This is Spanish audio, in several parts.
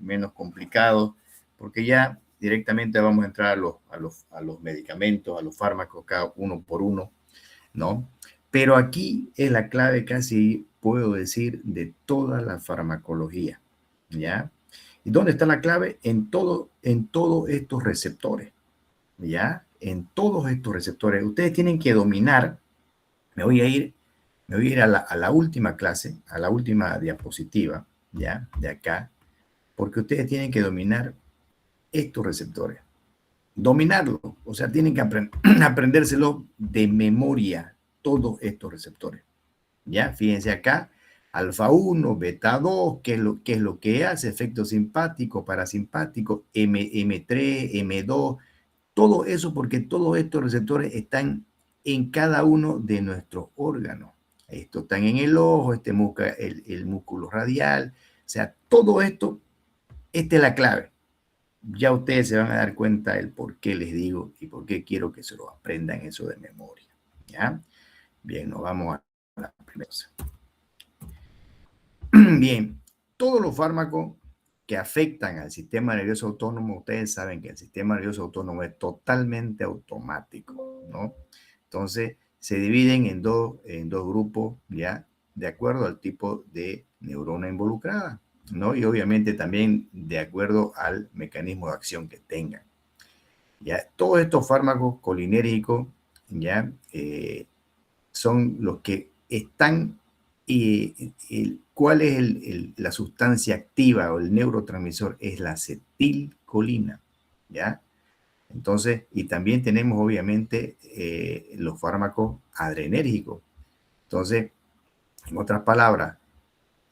menos complicados, porque ya directamente vamos a entrar a los medicamentos, a los fármacos, cada uno por uno, ¿no? Pero aquí es la clave, casi puedo decir, de toda la farmacología, ¿ya? ¿Y dónde está la clave? En todos estos receptores, ¿ya? En todos estos receptores. Ustedes tienen que dominar, me voy a ir a la última clase, a la última diapositiva, ¿ya? De acá, porque ustedes tienen que dominar estos receptores. Dominarlo, o sea, tienen que aprendérselo de memoria, todos estos receptores. ¿Ya? Fíjense acá, alfa 1, beta 2, ¿qué es lo que hace? Efecto simpático, parasimpático, M3, M2, todo eso porque todos estos receptores están en cada uno de nuestros órganos. Estos están en el ojo, el músculo radial, o sea, todo esto, esta es la clave. Ya ustedes se van a dar cuenta del por qué les digo y por qué quiero que se lo aprendan eso de memoria. ¿Ya? Bien, nos vamos a la primera cosa. Bien, todos los fármacos que afectan al sistema nervioso autónomo, ustedes saben que el sistema nervioso autónomo es totalmente automático, ¿no? Entonces, se dividen en dos grupos, ¿ya? De acuerdo al tipo de neurona involucrada, ¿no? Y obviamente también de acuerdo al mecanismo de acción que tengan. ¿Ya? Todos estos fármacos colinérgicos, ¿ya? Son los que están ¿cuál es la sustancia activa o el neurotransmisor? Es la acetilcolina, ¿ya? Entonces, y también tenemos obviamente los fármacos adrenérgicos. Entonces, en otras palabras,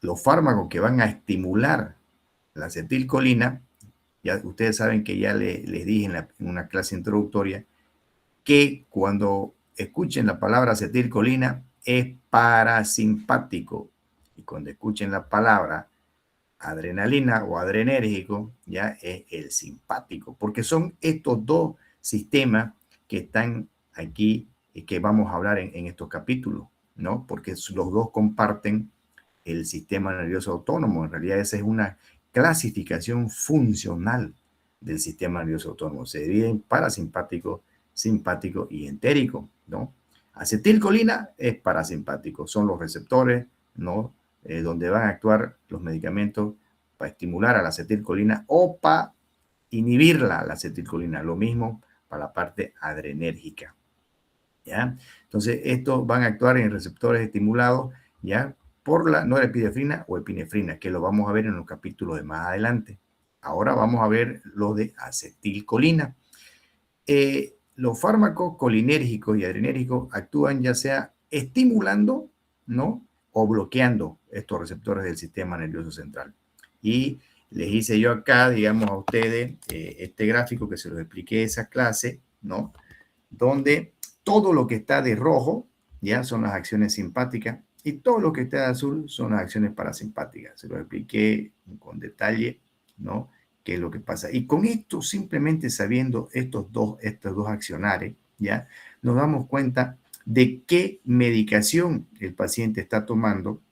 los fármacos que van a estimular la acetilcolina, ya ustedes saben que ya les dije en una clase introductoria que cuando escuchen la palabra acetilcolina es parasimpático. Y cuando escuchen la palabra adrenalina o adrenérgico, ya es el simpático. Porque son estos dos sistemas que están aquí y que vamos a hablar en estos capítulos, ¿no? Porque los dos comparten el sistema nervioso autónomo. En realidad esa es una clasificación funcional del sistema nervioso autónomo. Se divide en parasimpático, simpático y entérico, ¿no? Acetilcolina es parasimpático, son los receptores, ¿no? Donde van a actuar los medicamentos para estimular a la acetilcolina o para inhibirla, la acetilcolina. Lo mismo para la parte adrenérgica, ¿ya? Entonces, estos van a actuar en receptores estimulados, ¿ya? Por la norepinefrina o epinefrina, que lo vamos a ver en los capítulos de más adelante. Ahora vamos a ver lo de acetilcolina. Los fármacos colinérgicos y adrenérgicos actúan ya sea estimulando, ¿no? O bloqueando estos receptores del sistema nervioso central. Y les hice yo acá, digamos, a ustedes este gráfico que se los expliqué esa clase, ¿no? Donde todo lo que está de rojo, ya son las acciones simpáticas, y todo lo que está de azul son las acciones parasimpáticas. Se lo expliqué con detalle, ¿no? Qué es lo que pasa. Y con esto, simplemente sabiendo estos dos accionarios, ¿ya? Nos damos cuenta de qué medicación el paciente está tomando,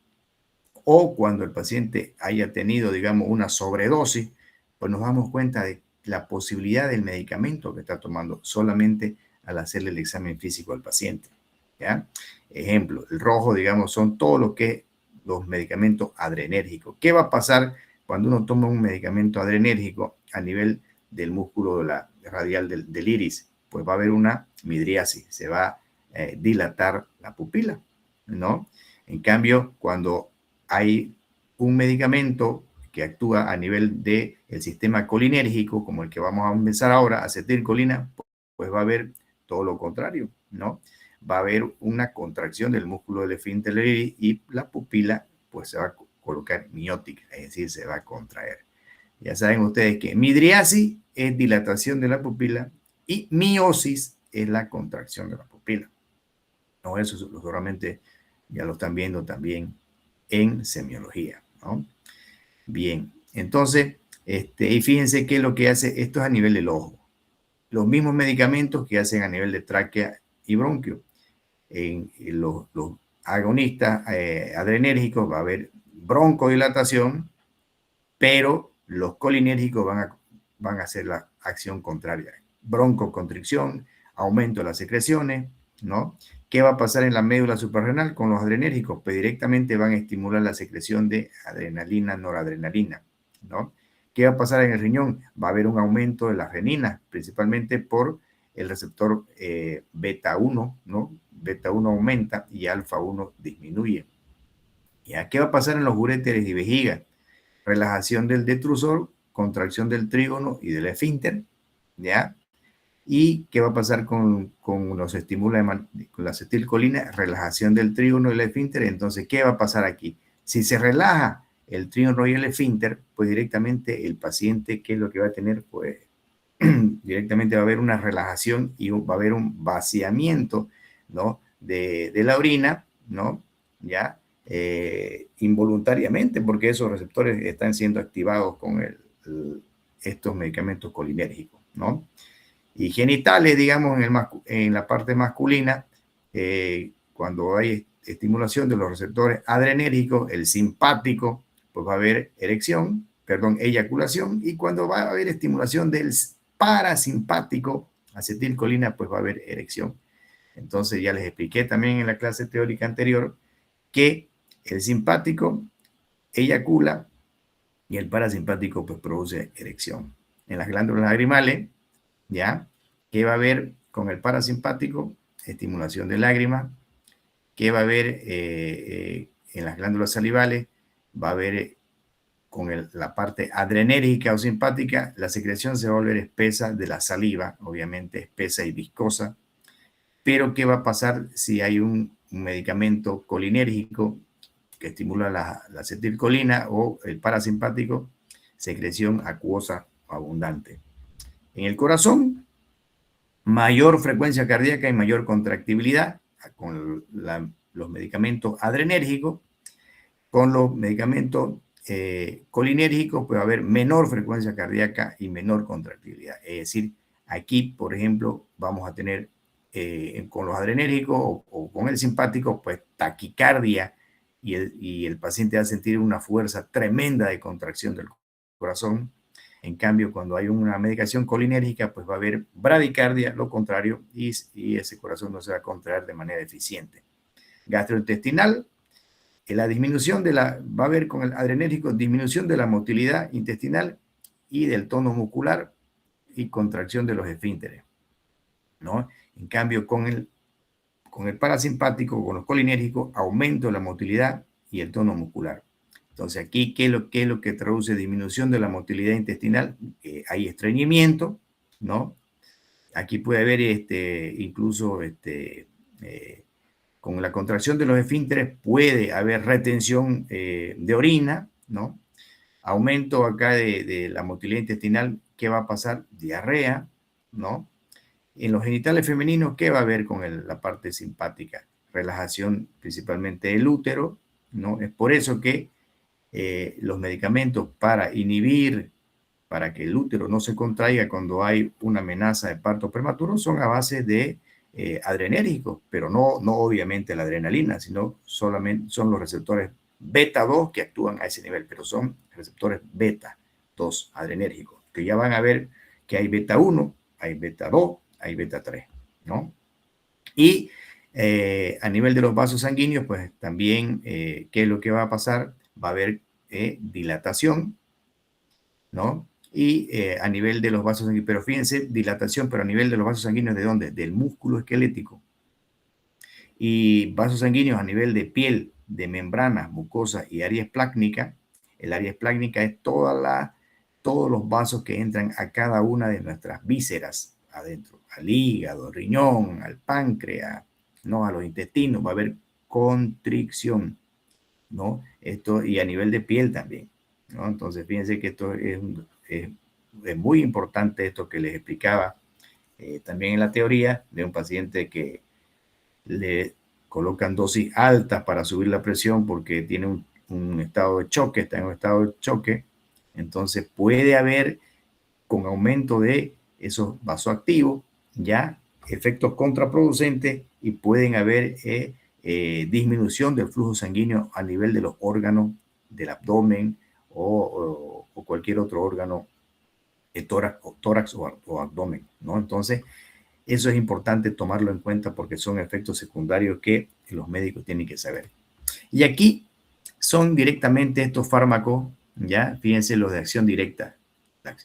o cuando el paciente haya tenido, digamos, una sobredosis, pues nos damos cuenta de la posibilidad del medicamento que está tomando solamente al hacerle el examen físico al paciente, ¿ya? Ejemplo, el rojo, digamos, son todo lo que los medicamentos adrenérgicos. ¿Qué va a pasar cuando uno toma un medicamento adrenérgico a nivel del músculo de la radial del iris? Pues va a haber una midriasis, se va a dilatar la pupila, ¿no? En cambio, cuando hay un medicamento que actúa a nivel del sistema colinérgico, como el que vamos a empezar ahora, acetilcolina, pues va a haber todo lo contrario, ¿no? Va a haber una contracción del músculo del esfínter del iris y la pupila pues se va a colocar miótica, es decir, se va a contraer. Ya saben ustedes que midriasis es dilatación de la pupila y miosis es la contracción de la pupila. No, eso seguramente ya lo están viendo también en semiología, ¿no? Bien, entonces, y fíjense qué es lo que hace, esto es a nivel del ojo. Los mismos medicamentos que hacen a nivel de tráquea y bronquio. En los agonistas adrenérgicos va a haber broncodilatación, pero los colinérgicos van a hacer la acción contraria. Broncoconstricción, aumento de las secreciones, ¿no? ¿Qué va a pasar en la médula suprarrenal con los adrenérgicos? Pues directamente van a estimular la secreción de adrenalina, noradrenalina, ¿no? ¿Qué va a pasar en el riñón? Va a haber un aumento de la renina, principalmente por el receptor beta 1, ¿no? Beta 1 aumenta y alfa 1 disminuye. ¿Ya? ¿Qué va a pasar en los uréteres y vejiga? Relajación del detrusor, contracción del trígono y del esfínter, ¿ya? ¿Y qué va a pasar con los estímulos con la acetilcolina? Relajación del trígono y el esfínter. Entonces, ¿qué va a pasar aquí? Si se relaja el trígono y el esfínter, pues directamente el paciente, ¿qué es lo que va a tener? Pues directamente va a haber una relajación y va a haber un vaciamiento, ¿no? De la orina, ¿no? ¿Ya? Involuntariamente, porque esos receptores están siendo activados con estos medicamentos colinérgicos, ¿no? Y genitales, digamos, en la parte masculina, cuando hay estimulación de los receptores adrenérgicos, el simpático, pues va a haber erección, perdón, eyaculación, y cuando va a haber estimulación del parasimpático, acetilcolina, pues va a haber erección. Entonces ya les expliqué también en la clase teórica anterior que el simpático eyacula y el parasimpático pues produce erección. En las glándulas lagrimales, ¿ya? ¿Qué va a haber con el parasimpático? Estimulación de lágrimas. ¿Qué va a haber en las glándulas salivales? Va a haber con la parte adrenérgica o simpática, la secreción se va a volver espesa de la saliva, obviamente espesa y viscosa. Pero ¿qué va a pasar si hay un medicamento colinérgico que estimula la acetilcolina o el parasimpático? Secreción acuosa abundante. En el corazón, mayor frecuencia cardíaca y mayor contractibilidad con los medicamentos adrenérgicos. Con los medicamentos colinérgicos puede haber menor frecuencia cardíaca y menor contractibilidad. Es decir, aquí, por ejemplo, vamos a tener con los adrenérgicos o con el simpático, pues taquicardia y el paciente va a sentir una fuerza tremenda de contracción del corazón. En cambio, cuando hay una medicación colinérgica, pues va a haber bradicardia, lo contrario, y ese corazón no se va a contraer de manera eficiente. Gastrointestinal, la disminución va a haber con el adrenérgico disminución de la motilidad intestinal y del tono muscular y contracción de los esfínteres, ¿no? En cambio, con el parasimpático, con los colinérgicos, aumento de la motilidad y el tono muscular. Entonces, aquí, ¿qué es lo que traduce disminución de la motilidad intestinal? Hay estreñimiento, ¿no? Aquí puede haber incluso con la contracción de los esfínteres puede haber retención de orina, ¿no? Aumento acá de la motilidad intestinal, ¿qué va a pasar? Diarrea, ¿no? En los genitales femeninos, ¿qué va a haber con la parte simpática? Relajación principalmente del útero, ¿no? Es por eso que los medicamentos para inhibir, para que el útero no se contraiga cuando hay una amenaza de parto prematuro, son a base de adrenérgicos, pero no obviamente la adrenalina, sino solamente son los receptores beta 2 que actúan a ese nivel, pero son receptores beta 2 adrenérgicos, que ya van a ver que hay beta 1, hay beta 2, hay beta 3, ¿no? Y a nivel de los vasos sanguíneos, pues también, ¿qué es lo que va a pasar? Va a haber dilatación, ¿no? Y a nivel de los vasos sanguíneos, pero fíjense, dilatación, pero a nivel de los vasos sanguíneos, ¿de dónde? Del músculo esquelético. Y vasos sanguíneos a nivel de piel, de membranas, mucosa y área esplácnica. El área esplácnica es todos los vasos que entran a cada una de nuestras vísceras adentro, al hígado, al riñón, al páncreas, ¿no? A los intestinos, va a haber constricción, ¿no? Esto, y a nivel de piel también, ¿no? Entonces, fíjense que esto es muy importante, esto que les explicaba también en la teoría de un paciente que le colocan dosis altas para subir la presión porque tiene un estado de choque, está en un estado de choque. Entonces, puede haber, con aumento de esos vasoactivos, ya efectos contraproducentes y pueden haber disminución del flujo sanguíneo a nivel de los órganos del abdomen o o cualquier otro órgano, tórax o abdomen, ¿no? Entonces, eso es importante tomarlo en cuenta porque son efectos secundarios que los médicos tienen que saber. Y aquí son directamente estos fármacos, ya, fíjense los de acción directa,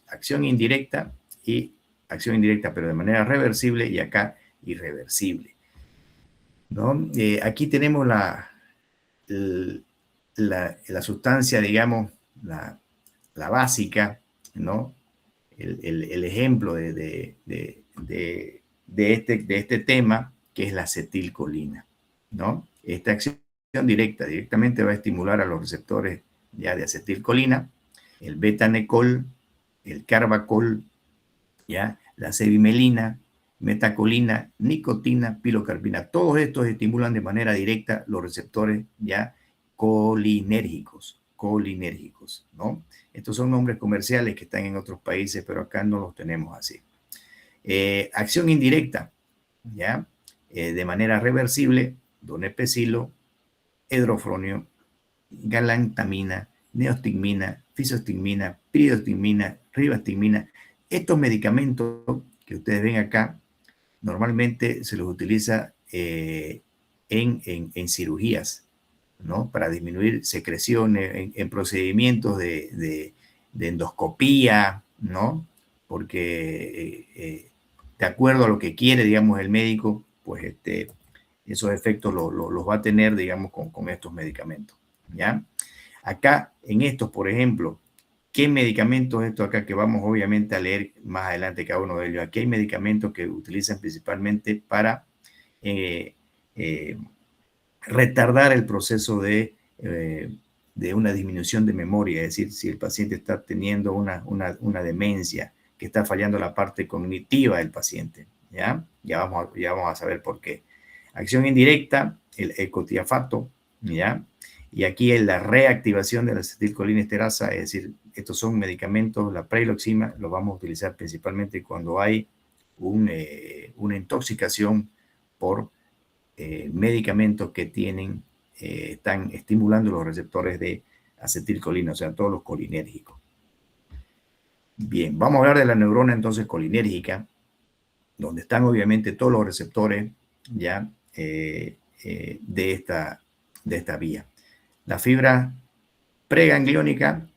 acción indirecta y acción indirecta, pero de manera reversible, y acá irreversible, ¿no? Aquí tenemos la sustancia, digamos, la básica, ¿no? El ejemplo de este tema, que es la acetilcolina, ¿no? Esta acción directamente va a estimular a los receptores ya de acetilcolina, el betanecol, el carbacol, ya, la cevimelina, metacolina, nicotina, pilocarpina. Todos estos estimulan de manera directa los receptores ya colinérgicos, ¿no? Estos son nombres comerciales que están en otros países, pero acá no los tenemos así. Acción indirecta, ¿ya? De manera reversible, donepezilo, edrofronio, galantamina, neostigmina, fisostigmina, piridostigmina, ribastigmina. Estos medicamentos que ustedes ven acá, normalmente se los utiliza en cirugías, ¿no? Para disminuir secreciones, en procedimientos de endoscopía, ¿no? Porque de acuerdo a lo que quiere, digamos, el médico, pues esos efectos los va a tener, digamos, con estos medicamentos, ¿ya? Acá, en estos, por ejemplo, ¿qué medicamentos estos acá que vamos obviamente a leer más adelante cada uno de ellos? Aquí hay medicamentos que utilizan principalmente para retardar el proceso de una disminución de memoria, es decir, si el paciente está teniendo una demencia, que está fallando la parte cognitiva del paciente, ¿ya? Ya vamos a saber por qué. Acción indirecta, el ecotiafato, ¿ya? Y aquí es la reactivación de la acetilcolinesterasa, es decir, estos son medicamentos, la prailoxima, lo vamos a utilizar principalmente cuando hay una intoxicación por medicamentos que están estimulando los receptores de acetilcolina, o sea, todos los colinérgicos. Bien, vamos a hablar de la neurona entonces colinérgica, donde están obviamente todos los receptores ya de esta vía. La fibra pregangliónica,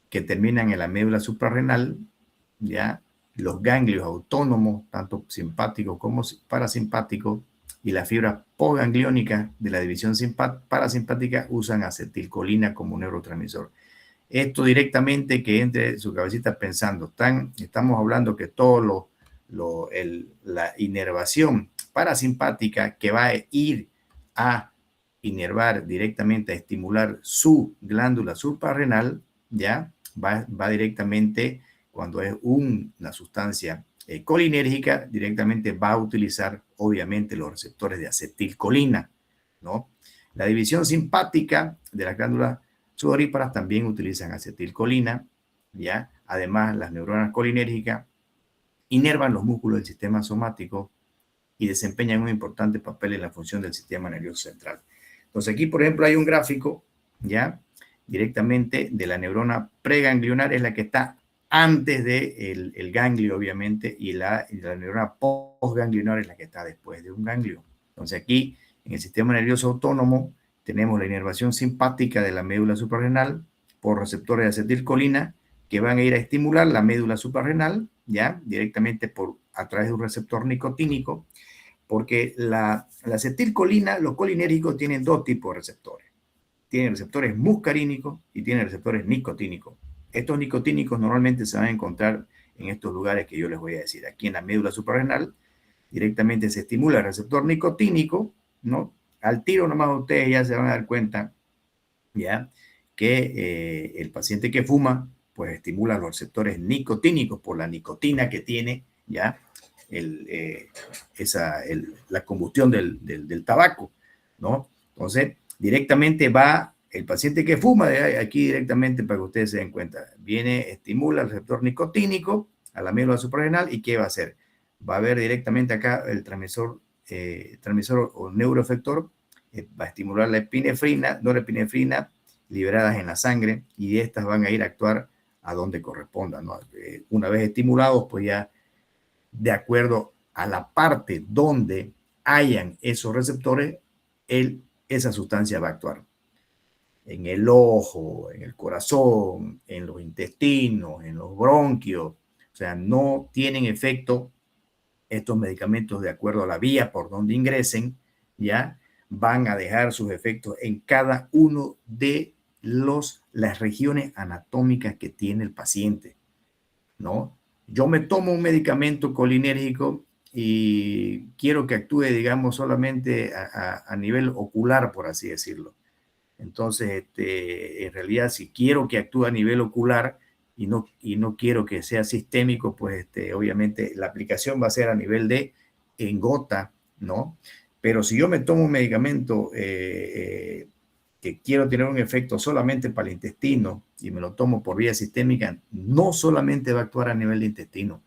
que terminan en la médula suprarrenal, ya, los ganglios autónomos, tanto simpáticos como parasimpáticos, y la fibra posgangliónica de la división parasimpática usan acetilcolina como neurotransmisor. Esto directamente que entre su cabecita pensando, estamos hablando que todo la inervación parasimpática que va a ir a inervar directamente, a estimular su glándula suprarrenal, ya va directamente, cuando es una sustancia colinérgica, directamente va a utilizar obviamente los receptores de acetilcolina, ¿no? La división simpática de las glándulas sudoríparas también utilizan acetilcolina, ¿ya? Además, las neuronas colinérgicas inervan los músculos del sistema somático y desempeñan un importante papel en la función del sistema nervioso central. Entonces, aquí, por ejemplo, hay un gráfico, ¿ya? Directamente de la neurona preganglionar, es la que está antes del ganglio, obviamente, y la neurona postganglionar es la que está después de un ganglio. Entonces, aquí, en el sistema nervioso autónomo, tenemos la inervación simpática de la médula suprarrenal por receptores de acetilcolina que van a ir a estimular la médula suprarrenal, ¿ya? Directamente a través de un receptor nicotínico, porque la acetilcolina, los colinérgicos tienen dos tipos de receptores. Tienen receptores muscarínicos y tienen receptores nicotínicos. Estos nicotínicos normalmente se van a encontrar en estos lugares que yo les voy a decir. Aquí en la médula suprarrenal directamente se estimula el receptor nicotínico, ¿no? Al tiro nomás ustedes ya se van a dar cuenta, ¿ya? Que el paciente que fuma, pues estimula los receptores nicotínicos por la nicotina que tiene, ¿ya? La combustión del tabaco, ¿no? Entonces, directamente va el paciente que fuma, aquí directamente para que ustedes se den cuenta, estimula el receptor nicotínico a la médula suprarrenal, ¿y qué va a hacer? Va a ver directamente acá el transmisor o neuroefector, va a estimular la epinefrina, norepinefrina, liberadas en la sangre, y estas van a ir a actuar a donde corresponda, ¿no? Una vez estimulados, pues ya de acuerdo a la parte donde hayan esos receptores, esa sustancia va a actuar. En el ojo, en el corazón, en los intestinos, en los bronquios. O sea, no tienen efecto estos medicamentos de acuerdo a la vía por donde ingresen, ya van a dejar sus efectos en cada uno de las regiones anatómicas que tiene el paciente, ¿no? Yo me tomo un medicamento colinérgico y quiero que actúe, digamos, solamente a nivel ocular, por así decirlo. Entonces, en realidad, si quiero que actúe a nivel ocular y no quiero que sea sistémico, pues obviamente la aplicación va a ser a nivel en gota, ¿no? Pero si yo me tomo un medicamento que quiero tener un efecto solamente para el intestino y me lo tomo por vía sistémica, no solamente va a actuar a nivel de intestino,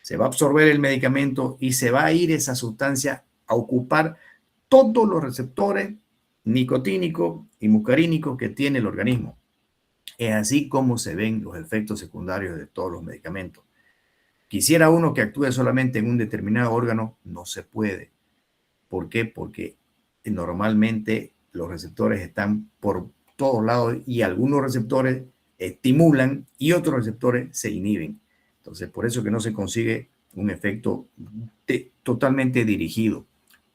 se va a absorber el medicamento y se va a ir esa sustancia a ocupar todos los receptores nicotínicos y muscarínicos que tiene el organismo. Es así como se ven los efectos secundarios de todos los medicamentos. Quisiera uno que actúe solamente en un determinado órgano, no se puede. ¿Por qué? Porque normalmente los receptores están por todos lados y algunos receptores estimulan y otros receptores se inhiben. Entonces, por eso que no se consigue un efecto totalmente dirigido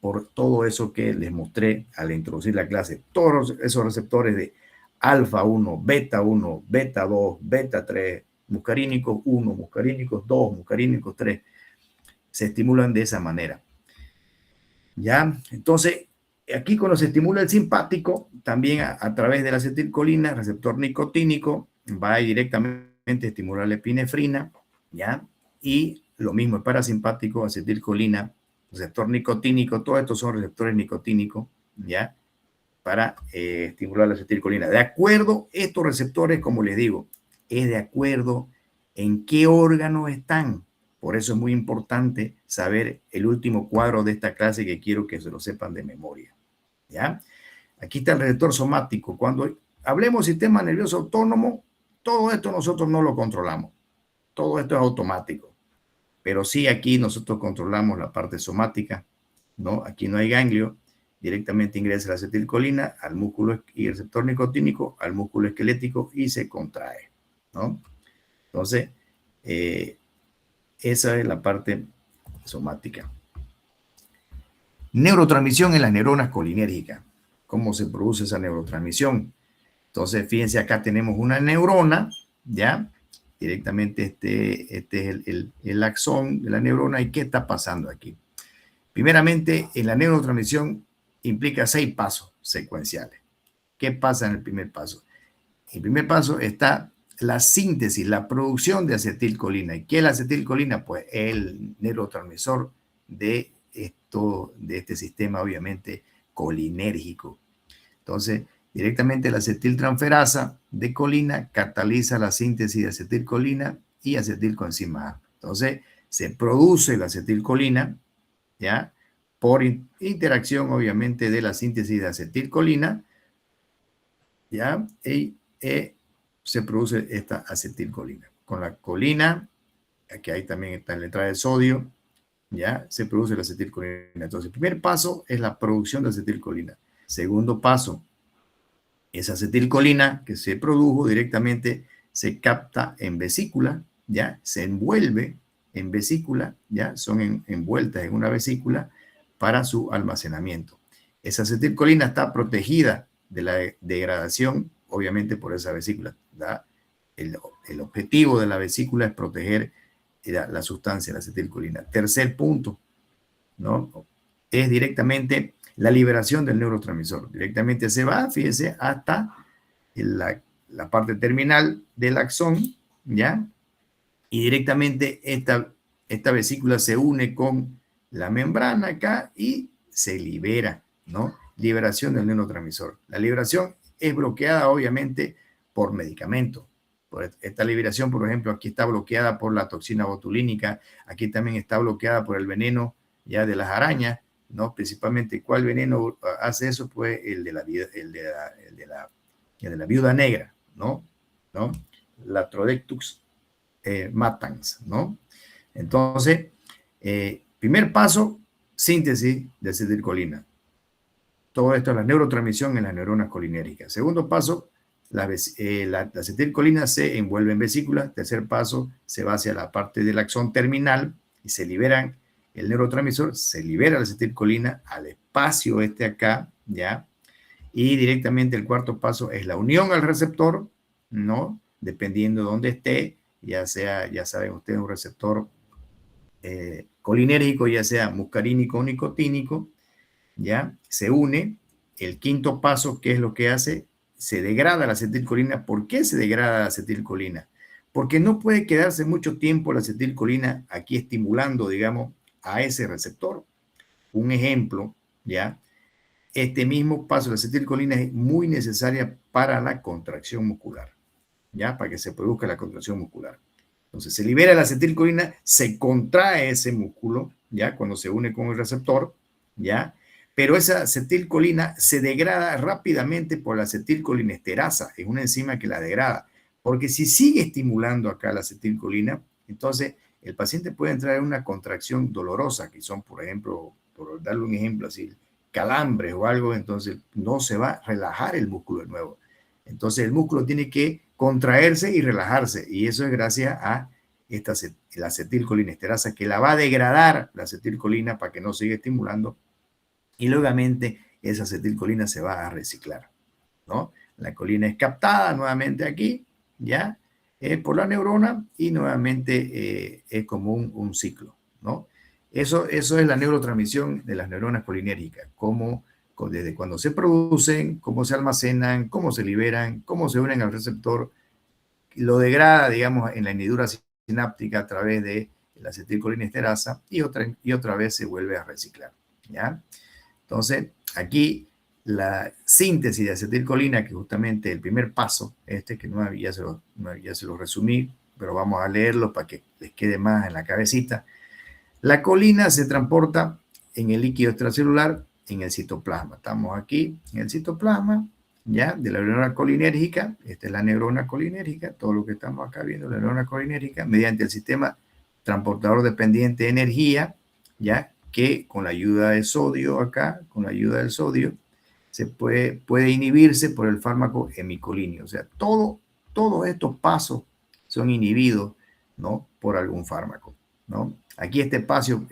por todo eso que les mostré al introducir la clase. Todos esos receptores de alfa 1, beta 1, beta 2, beta 3, muscarínicos 1, muscarínicos 2, muscarínicos 3, se estimulan de esa manera. ¿Ya? Entonces, aquí cuando se estimula el simpático, también a través de la acetilcolina, receptor nicotínico, va directamente a estimular la epinefrina, ¿ya? Y lo mismo, el parasimpático, acetilcolina, receptor nicotínico, todos estos son receptores nicotínicos, ¿ya? Para estimular la acetilcolina. De acuerdo, estos receptores, como les digo, es de acuerdo en qué órgano están. Por eso es muy importante saber el último cuadro de esta clase que quiero que se lo sepan de memoria. ¿Ya? Aquí está el receptor somático. Cuando hablemos sistema nervioso autónomo, todo esto nosotros no lo controlamos. Todo esto es automático. Pero sí aquí nosotros controlamos la parte somática, ¿no? Aquí no hay ganglio. Directamente ingresa la acetilcolina al músculo y el receptor nicotínico al músculo esquelético y se contrae, ¿no? Entonces, esa es la parte somática. Neurotransmisión en las neuronas colinérgicas. ¿Cómo se produce esa neurotransmisión? Entonces, fíjense, acá tenemos una neurona, ¿ya? Directamente este es el axón de la neurona. ¿Y qué está pasando aquí? Primeramente, en la neurotransmisión implica 6 pasos secuenciales. ¿Qué pasa en el primer paso? En el primer paso está la síntesis, la producción de acetilcolina. ¿Y qué es la acetilcolina? Pues el neurotransmisor de este sistema, obviamente, colinérgico. Entonces, directamente la acetiltransferasa de colina cataliza la síntesis de acetilcolina y acetilcoenzima A. Entonces, se produce la acetilcolina, ¿ya? Por interacción, obviamente, de la síntesis de acetilcolina, ¿ya? Y se produce esta acetilcolina. Con la colina, aquí ahí también está la entrada de sodio, ¿ya? Se produce la acetilcolina. Entonces, el primer paso es la producción de acetilcolina. Segundo paso, esa acetilcolina que se produjo directamente se capta en vesícula, ¿ya? Se envuelve en vesícula, ¿ya? Son envueltas en una vesícula para su almacenamiento. Esa acetilcolina está protegida de la degradación, obviamente por esa vesícula, ¿da? El objetivo de la vesícula es proteger la sustancia, la acetilcolina. Tercer punto, ¿no? Es directamente la liberación del neurotransmisor. Directamente se va, fíjese, hasta la parte terminal del axón, ¿ya? Y directamente esta vesícula se une con la membrana acá y se libera, ¿no? Liberación del neurotransmisor. La liberación es bloqueada, obviamente, por medicamentos. Por esta liberación, por ejemplo, aquí está bloqueada por la toxina botulínica, aquí también está bloqueada por el veneno ya de las arañas, ¿no? Principalmente, ¿cuál veneno hace eso? Pues el de la viuda negra, ¿no? Latrodectus matans, ¿no? Entonces, primer paso, síntesis de acetilcolina. Todo esto es la neurotransmisión en las neuronas colinérgicas. Segundo paso, la acetilcolina se envuelve en vesículas. Tercer paso, se va hacia la parte del axón terminal y se liberan el neurotransmisor, se libera la acetilcolina al espacio acá, ¿ya? Y directamente el cuarto paso es la unión al receptor, ¿no? Dependiendo de dónde esté, ya sea, ya saben ustedes, un receptor colinérgico, ya sea muscarínico o nicotínico, ¿ya? Se une. El quinto paso, ¿qué es lo que hace? Se degrada la acetilcolina. ¿Por qué se degrada la acetilcolina? Porque no puede quedarse mucho tiempo la acetilcolina aquí estimulando, digamos, a ese receptor. Un ejemplo, ¿ya? Este mismo paso, la acetilcolina es muy necesaria para la contracción muscular, ¿ya? Para que se produzca la contracción muscular. Entonces se libera la acetilcolina, se contrae ese músculo, ¿ya? Cuando se une con el receptor, ¿ya? Pero esa acetilcolina se degrada rápidamente por la acetilcolinesterasa, es una enzima que la degrada, porque si sigue estimulando acá la acetilcolina, entonces el paciente puede entrar en una contracción dolorosa, que son, por ejemplo, por darle un ejemplo así, calambres o algo, entonces no se va a relajar el músculo de nuevo. Entonces el músculo tiene que contraerse y relajarse, y eso es gracias a la acetilcolinesterasa, que la va a degradar la acetilcolina para que no siga estimulando, y luego esa acetilcolina se va a reciclar, ¿no? La colina es captada nuevamente aquí, ¿ya? Por la neurona, y nuevamente es como un ciclo, ¿no? Eso es la neurotransmisión de las neuronas colinérgicas, cómo, desde cuando se producen, cómo se almacenan, cómo se liberan, cómo se unen al receptor, lo degrada, digamos, en la hendidura sináptica a través de la acetilcolinesterasa, y otra vez se vuelve a reciclar, ¿ya? Entonces, aquí la síntesis de acetilcolina, que justamente el primer paso, que ya se lo resumí, pero vamos a leerlo para que les quede más en la cabecita. La colina se transporta en el líquido extracelular, en el citoplasma. Estamos aquí en el citoplasma, ¿ya? De la neurona colinérgica. Esta es la neurona colinérgica, todo lo que estamos acá viendo, la neurona colinérgica, mediante el sistema transportador dependiente de energía, ¿ya? Que con la ayuda del sodio acá, con la ayuda del sodio, se puede inhibirse por el fármaco hemicolíneo. O sea, todos estos pasos son inhibidos, ¿no? Por algún fármaco, ¿no? Aquí este paso,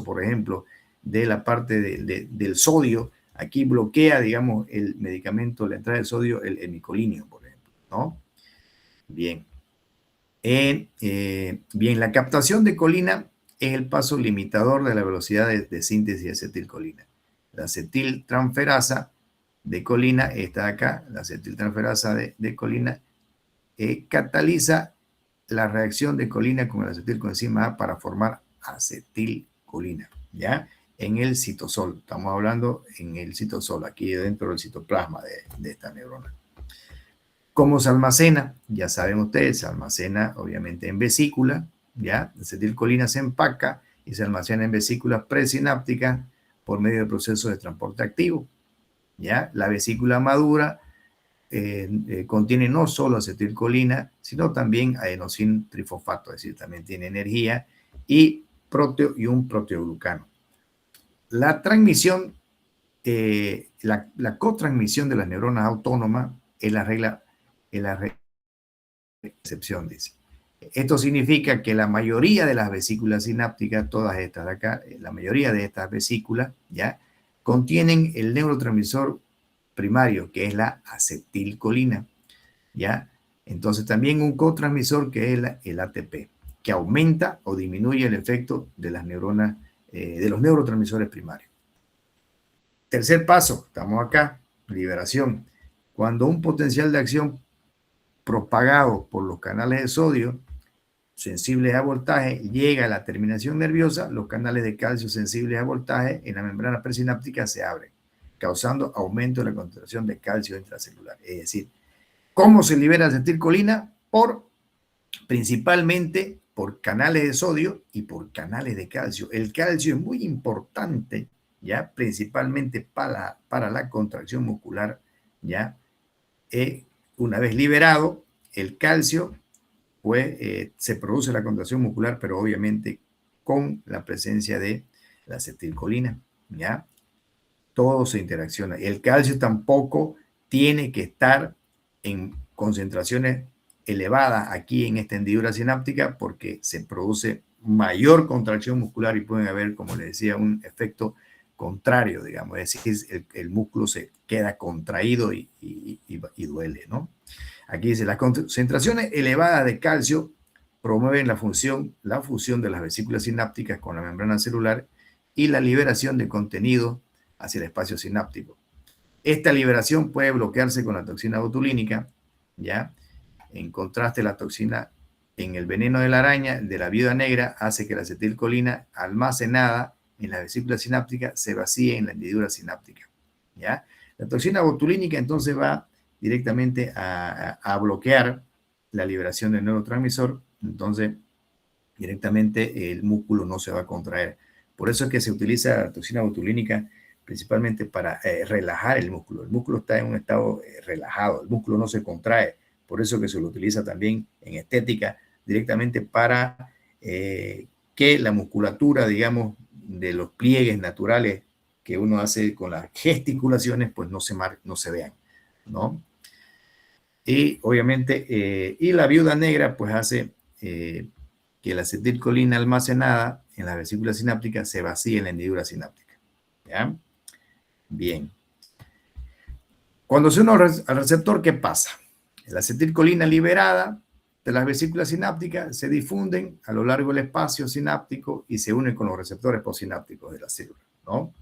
por ejemplo, de la parte del sodio, aquí bloquea, digamos, el medicamento, la entrada del sodio, el hemicolíneo, por ejemplo, ¿no? Bien. Bien, la captación de colina es el paso limitador de la velocidad de síntesis de acetilcolina. La acetiltransferasa de colina está acá, la acetiltransferasa de colina cataliza la reacción de colina con el acetilcoenzima A para formar acetilcolina, ¿ya? En el citosol, estamos hablando en el citosol, aquí dentro del citoplasma de esta neurona. ¿Cómo se almacena? Ya saben ustedes, se almacena obviamente en vesícula, ¿ya? La acetilcolina se empaca y se almacena en vesículas presinápticas por medio del proceso de transporte activo, ¿ya? La vesícula madura contiene no solo acetilcolina, sino también adenosín trifosfato, es decir, también tiene energía y un proteoglucano. La transmisión, la cotransmisión de las neuronas autónomas es la regla excepción, dice. Esto significa que la mayoría de las vesículas sinápticas, todas estas de acá, la mayoría de estas vesículas, ¿ya? Contienen el neurotransmisor primario, que es la acetilcolina, ¿ya? Entonces también un cotransmisor, que es el ATP, que aumenta o disminuye el efecto de las neuronas, de los neurotransmisores primarios. Tercer paso, estamos acá, liberación. Cuando un potencial de acción propagado por los canales de sodio sensibles a voltaje llega a la terminación nerviosa, los canales de calcio sensibles a voltaje en la membrana presináptica se abren, causando aumento de la concentración de calcio intracelular. Es decir, ¿cómo se libera la acetilcolina? Principalmente por canales de sodio y por canales de calcio. El calcio es muy importante, ¿ya? Principalmente para la contracción muscular, ¿ya? una vez liberado el calcio, pues se produce la contracción muscular, pero obviamente con la presencia de la acetilcolina, ¿ya? Todo se interacciona. El calcio tampoco tiene que estar en concentraciones elevadas aquí en esta hendidura sináptica porque se produce mayor contracción muscular y pueden haber, como les decía, un efecto contrario, digamos, es decir, el músculo se queda contraído y duele, ¿no? Aquí dice, las concentraciones elevadas de calcio promueven la fusión de las vesículas sinápticas con la membrana celular y la liberación de contenido hacia el espacio sináptico. Esta liberación puede bloquearse con la toxina botulínica, ¿ya? En contraste, la toxina en el veneno de la araña, de la viuda negra, hace que la acetilcolina almacenada en la vesícula sináptica se vacíe en la hendidura sináptica, ¿ya? La toxina botulínica entonces va directamente a bloquear la liberación del neurotransmisor, entonces directamente el músculo no se va a contraer. Por eso es que se utiliza la toxina botulínica principalmente para relajar el músculo. El músculo está en un estado relajado, el músculo no se contrae. Por eso que se lo utiliza también en estética directamente para que la musculatura, digamos, de los pliegues naturales que uno hace con las gesticulaciones, pues no se vean, ¿no? Y obviamente, y la viuda negra, pues hace que la acetilcolina almacenada en la vesícula sináptica se vacíe en la hendidura sináptica, ¿ya? Bien. Cuando se une al receptor, ¿qué pasa? La acetilcolina liberada de las vesículas sinápticas se difunden a lo largo del espacio sináptico y se unen con los receptores postsinápticos de la célula, ¿no?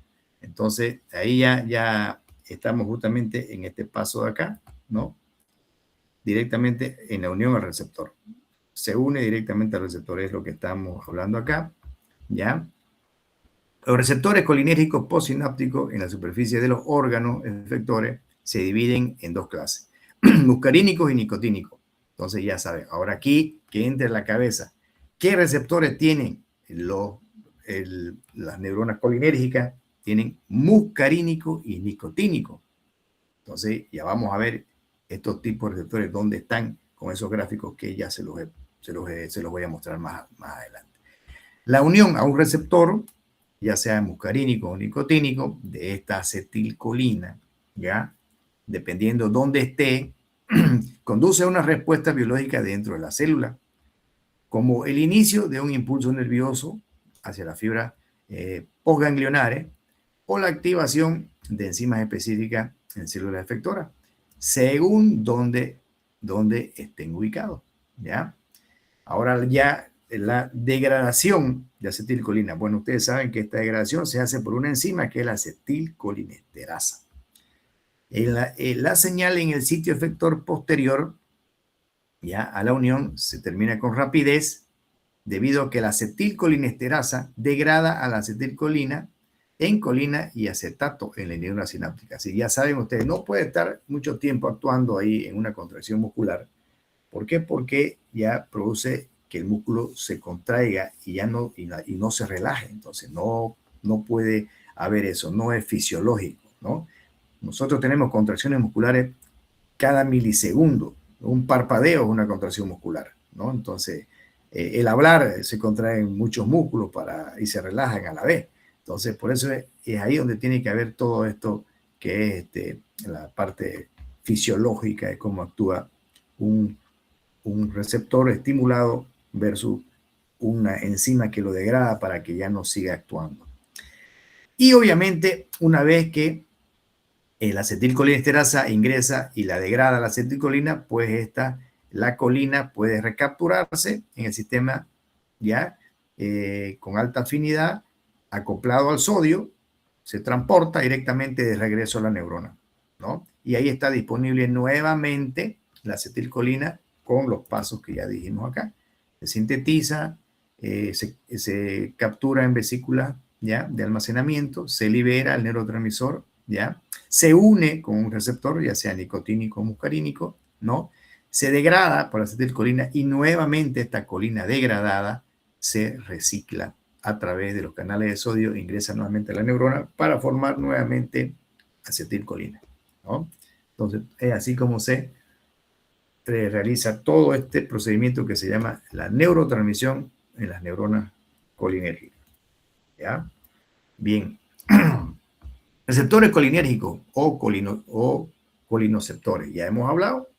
Entonces, ahí ya estamos justamente en este paso de acá, ¿no? Directamente en la unión al receptor. Se une directamente al receptor, es lo que estamos hablando acá, ¿ya? Los receptores colinérgicos postsinápticos en la superficie de los órganos efectores se dividen en dos clases, muscarínicos y nicotínicos. Entonces ya saben, ahora aquí que entre en la cabeza, ¿qué receptores tienen las neuronas colinérgicas? Tienen muscarínico y nicotínico. Entonces ya vamos a ver estos tipos de receptores, dónde están con esos gráficos que ya se los voy a mostrar más adelante. La unión a un receptor, ya sea muscarínico o nicotínico, de esta acetilcolina, ¿ya? Dependiendo dónde esté, conduce a una respuesta biológica dentro de la célula, como el inicio de un impulso nervioso hacia las fibras postganglionares o la activación de enzimas específicas en células efectoras, según dónde estén ubicados, ¿ya? Ahora ya la degradación de acetilcolina. Bueno, ustedes saben que esta degradación se hace por una enzima que es la acetilcolinesterasa. La señal en el sitio efector posterior, ya a la unión, se termina con rapidez debido a que la acetilcolinesterasa degrada a la acetilcolina en colina y acetato en la neurona sináptica. Así ya saben ustedes, no puede estar mucho tiempo actuando ahí en una contracción muscular. ¿Por qué? Porque ya produce que el músculo se contraiga y ya no se relaje. Entonces no puede haber eso, no es fisiológico, ¿no? Nosotros tenemos contracciones musculares cada milisegundo. Un parpadeo es una contracción muscular, ¿no? Entonces, el hablar se contraen muchos músculos y se relajan a la vez. Entonces, por eso es ahí donde tiene que haber todo esto que es la parte fisiológica de cómo actúa un receptor estimulado versus una enzima que lo degrada para que ya no siga actuando. Y obviamente, una vez que la acetilcolinesterasa ingresa y la degrada la acetilcolina, pues la colina puede recapturarse en el sistema ya con alta afinidad, acoplado al sodio, se transporta directamente de regreso a la neurona, ¿no? Y ahí está disponible nuevamente la acetilcolina con los pasos que ya dijimos acá. Se sintetiza, se captura en vesícula ya de almacenamiento, se libera el neurotransmisor, ya se une con un receptor, ya sea nicotínico o muscarínico, ¿no? Se degrada por la acetilcolina y nuevamente esta colina degradada se recicla a través de los canales de sodio, ingresa nuevamente a la neurona para formar nuevamente acetilcolina, ¿no? Entonces, es así como se realiza todo este procedimiento que se llama la neurotransmisión en las neuronas colinérgicas. ¿Ya? Bien. Receptores colinérgicos o colinoceptores. Ya hemos hablado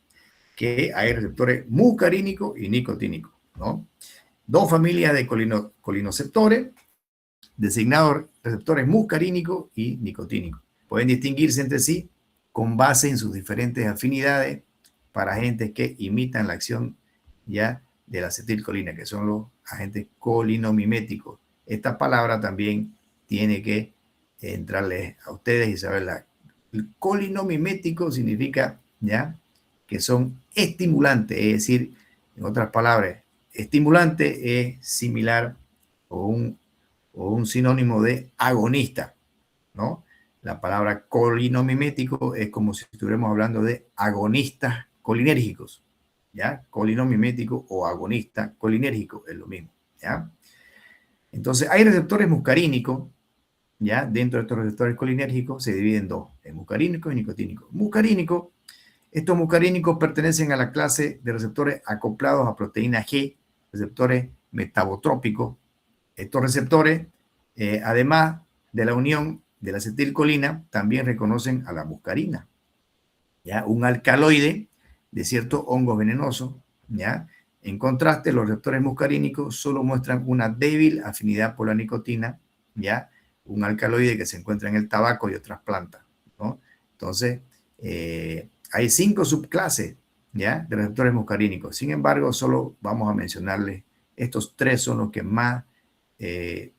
que hay receptores muscarínicos y nicotínicos, ¿no? Dos familias de colinoceptores, designados receptores muscarínicos y nicotínicos. Pueden distinguirse entre sí con base en sus diferentes afinidades para agentes que imitan la acción ya de la acetilcolina, que son los agentes colinomiméticos. Esta palabra también tiene que entrarles a ustedes y saberla. El colinomimético significa ya que son estimulantes, es decir, en otras palabras, estimulante es similar o un sinónimo de agonista, ¿no? La palabra colinomimético es como si estuviéramos hablando de agonistas colinérgicos, ¿ya? Colinomimético o agonista colinérgico es lo mismo, ¿ya? Entonces, hay receptores muscarínicos, ¿ya? Dentro de estos receptores colinérgicos se dividen en dos, en muscarínicos y nicotínicos. Estos muscarínicos pertenecen a la clase de receptores acoplados a proteína G, receptores metabotrópicos. Estos receptores, además de la unión de la acetilcolina, también reconocen a la muscarina, ¿ya? Un alcaloide de ciertos hongos venenosos, ¿ya? En contraste, los receptores muscarínicos solo muestran una débil afinidad por la nicotina, ¿ya? Un alcaloide que se encuentra en el tabaco y otras plantas, ¿no? Entonces, hay 5 subclases, ¿ya? De receptores muscarínicos. Sin embargo, solo vamos a mencionarles estos 3 son los que más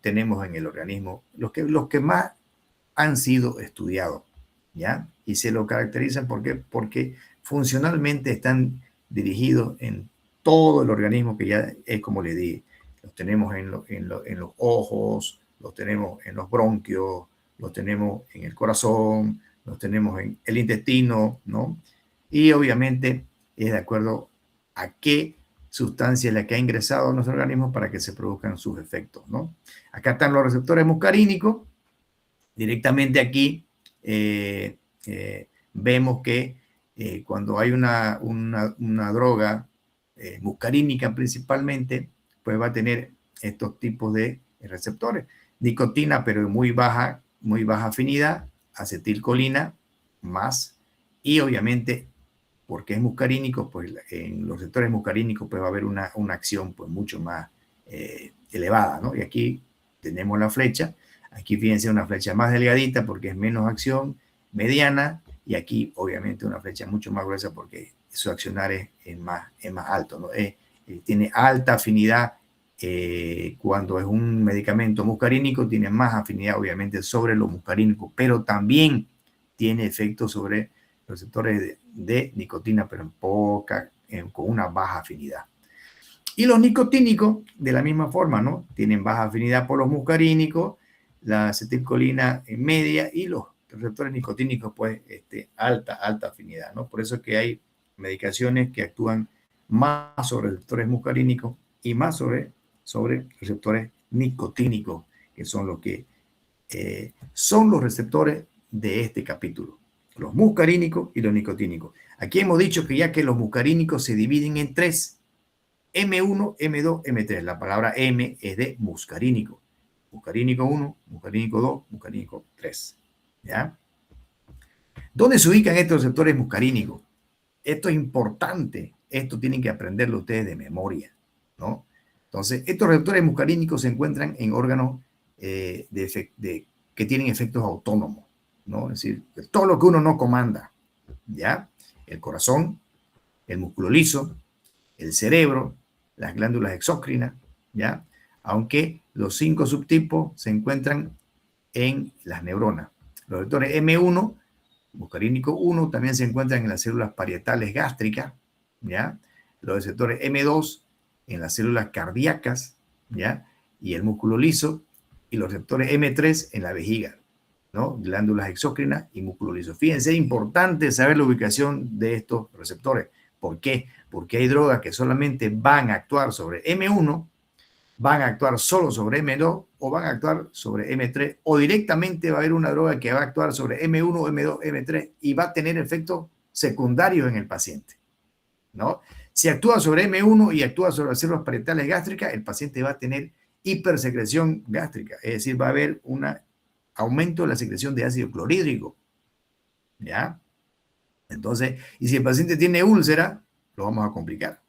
tenemos en el organismo, los que más han sido estudiados, ¿ya? Y se lo caracterizan porque funcionalmente están dirigidos en todo el organismo, que ya es como le dije, los tenemos en los ojos, los tenemos en los bronquios, los tenemos en el corazón, los tenemos en el intestino, ¿no? Y obviamente es de acuerdo a qué sustancia es la que ha ingresado a nuestro organismo para que se produzcan sus efectos, ¿no? Acá están los receptores muscarínicos. Directamente aquí vemos que cuando hay una droga muscarínica principalmente, pues va a tener estos tipos de receptores. Nicotina, pero de muy baja afinidad, acetilcolina más, y obviamente porque es muscarínico, pues en los receptores muscarínicos pues va a haber una acción pues mucho más elevada, ¿no? Y aquí tenemos la flecha. Aquí fíjense una flecha más delgadita porque es menos acción, mediana, y aquí obviamente una flecha mucho más gruesa porque su accionar es más alto, ¿no? Tiene alta afinidad cuando es un medicamento muscarínico, tiene más afinidad obviamente sobre lo muscarínico, pero también tiene efecto sobre los receptores de nicotina, pero con una baja afinidad. Y los nicotínicos, de la misma forma, ¿no? Tienen baja afinidad por los muscarínicos, la acetilcolina en media y los receptores nicotínicos, pues, alta afinidad, ¿no? Por eso es que hay medicaciones que actúan más sobre receptores muscarínicos y más sobre receptores nicotínicos, que son los que son los receptores de este capítulo, los muscarínicos y los nicotínicos. Aquí hemos dicho que ya que los muscarínicos se dividen en 3, M1, M2, M3. La palabra M es de muscarínico. Muscarínico 1, muscarínico 2, muscarínico 3. ¿Ya? ¿Dónde se ubican estos receptores muscarínicos? Esto es importante. Esto tienen que aprenderlo ustedes de memoria, ¿no? Entonces, estos receptores muscarínicos se encuentran en órganos que tienen efectos autónomos, ¿no? Es decir, todo lo que uno no comanda, ¿ya? El corazón, el músculo liso, el cerebro, las glándulas exócrinas, ¿ya? Aunque los 5 subtipos se encuentran en las neuronas. Los receptores M1, muscarínico 1, también se encuentran en las células parietales gástricas, ¿ya? Los receptores M2 en las células cardíacas, ¿ya? Y el músculo liso, y los receptores M3 en la vejiga, ¿no? Glándulas exócrinas y músculo liso. Fíjense, es importante saber la ubicación de estos receptores. ¿Por qué? Porque hay drogas que solamente van a actuar sobre M1, van a actuar solo sobre M2 o van a actuar sobre M3, o directamente va a haber una droga que va a actuar sobre M1, M2, M3 y va a tener efectos secundarios en el paciente. ¿no? Si actúa sobre M1 y actúa sobre las células parietales gástricas, el paciente va a tener hipersecreción gástrica, es decir, va a haber un aumento de la secreción de ácido clorhídrico, ¿ya? Entonces, y si el paciente tiene úlcera, lo vamos a complicar,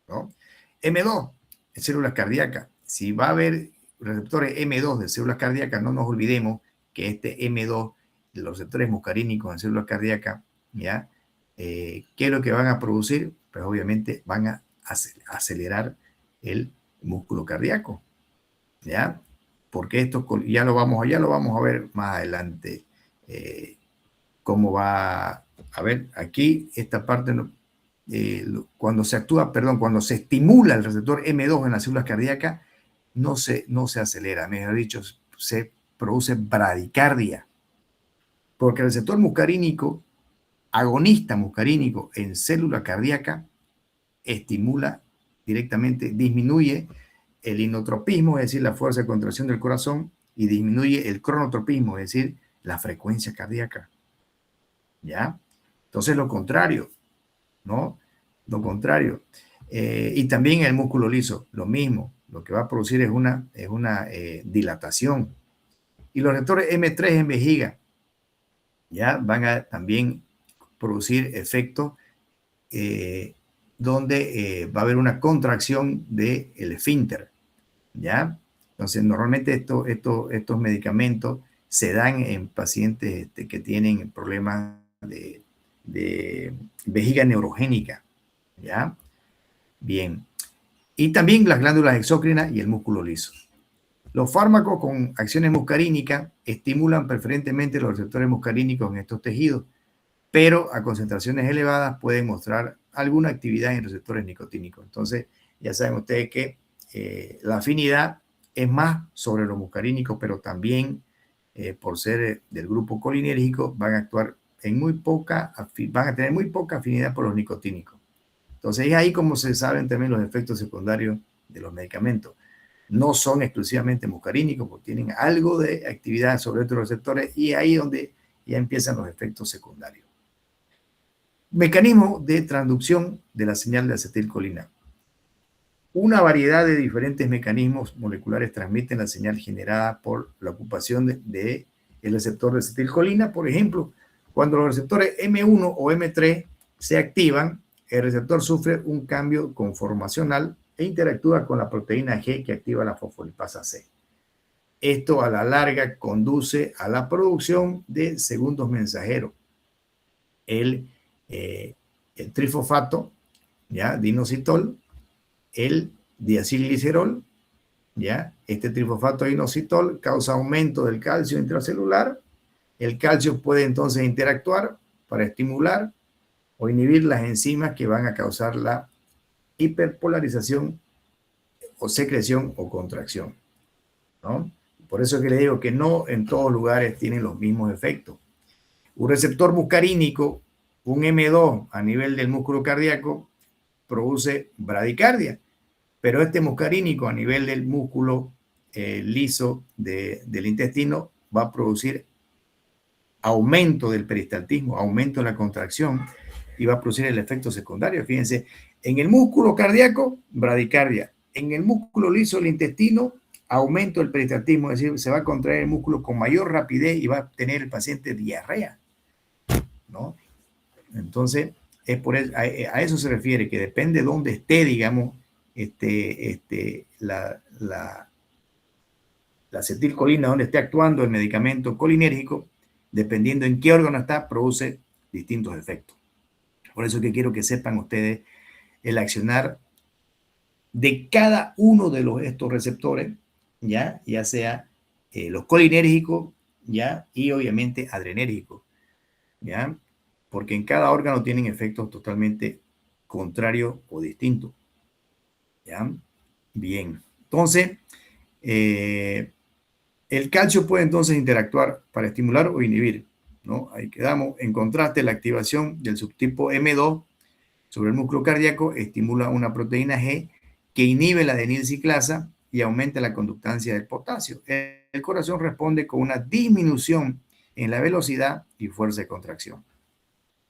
¿no? M2, células cardíacas. Si va a haber receptores M2 de células cardíacas, no nos olvidemos que este M2, de los receptores muscarínicos en células cardíacas, ¿ya? ¿Qué es lo que van a producir? Pues obviamente van a acelerar el músculo cardíaco, ¿ya? Porque esto ya lo vamos a ver más adelante, cómo va a ver aquí esta parte. Cuando se actúa, perdón, cuando se estimula el receptor M2 en las células cardíacas, no se acelera, mejor dicho, se produce bradicardia, porque el receptor muscarínico, agonista muscarínico en célula cardíaca, estimula directamente, disminuye el inotropismo, es decir, la fuerza de contracción del corazón, y disminuye el cronotropismo, es decir, la frecuencia cardíaca, ¿ya? Entonces, lo contrario, ¿no? Lo contrario. Y también el músculo liso, lo mismo. Lo que va a producir es una dilatación. Y los receptores M3 en vejiga, ya van a también producir efectos donde va a haber una contracción del esfínter, ¿ya? Entonces, normalmente estos medicamentos se dan en pacientes que tienen problemas de vejiga neurogénica, ¿ya? Bien. Y también las glándulas exócrinas y el músculo liso. Los fármacos con acciones muscarínicas estimulan preferentemente los receptores muscarínicos en estos tejidos, pero a concentraciones elevadas pueden mostrar alguna actividad en receptores nicotínicos. Entonces, ya saben ustedes que la afinidad es más sobre los muscarínicos, pero también por ser del grupo colinérgico van a actuar van a tener muy poca afinidad por los nicotínicos. Entonces es ahí como se saben también los efectos secundarios de los medicamentos. No son exclusivamente muscarínicos, porque tienen algo de actividad sobre otros receptores, y ahí donde ya empiezan los efectos secundarios. Mecanismo de transducción de la señal de acetilcolina. Una variedad de diferentes mecanismos moleculares transmiten la señal generada por la ocupación del receptor de acetilcolina. Por ejemplo, cuando los receptores M1 o M3 se activan, el receptor sufre un cambio conformacional e interactúa con la proteína G que activa la fosfolipasa C. Esto a la larga conduce a la producción de segundos mensajeros. El trifosfato, ¿ya? Diinositol, el diacilglicerol, ¿ya? Este trifosfato de inositol causa aumento del calcio intracelular. El calcio puede entonces interactuar para estimular o inhibir las enzimas que van a causar la hiperpolarización o secreción o contracción, ¿no? Por eso es que le digo que no en todos lugares tienen los mismos efectos. Un receptor muscarínico, un M2 a nivel del músculo cardíaco, produce bradicardia, pero este muscarínico a nivel del músculo liso del intestino va a producir aumento del peristaltismo, aumento de la contracción, y va a producir el efecto secundario. Fíjense, en el músculo cardíaco, bradicardia. En el músculo liso del intestino, aumento del peristaltismo, es decir, se va a contraer el músculo con mayor rapidez y va a tener el paciente diarrea, ¿no? Entonces, a eso se refiere, que depende de dónde esté, digamos, la acetilcolina, donde esté actuando el medicamento colinérgico, dependiendo en qué órgano está, produce distintos efectos. Por eso que quiero que sepan ustedes el accionar de cada uno de estos receptores, ya sea los colinérgicos, ya, y obviamente adrenérgicos, ya, porque en cada órgano tienen efectos totalmente contrarios o distintos, ya. Bien, entonces el calcio puede entonces interactuar para estimular o inhibir, ¿no? Ahí quedamos. En contraste, la activación del subtipo M2 sobre el músculo cardíaco estimula una proteína G que inhibe la adenilciclasa y aumenta la conductancia del potasio. El corazón responde con una disminución en la velocidad y fuerza de contracción,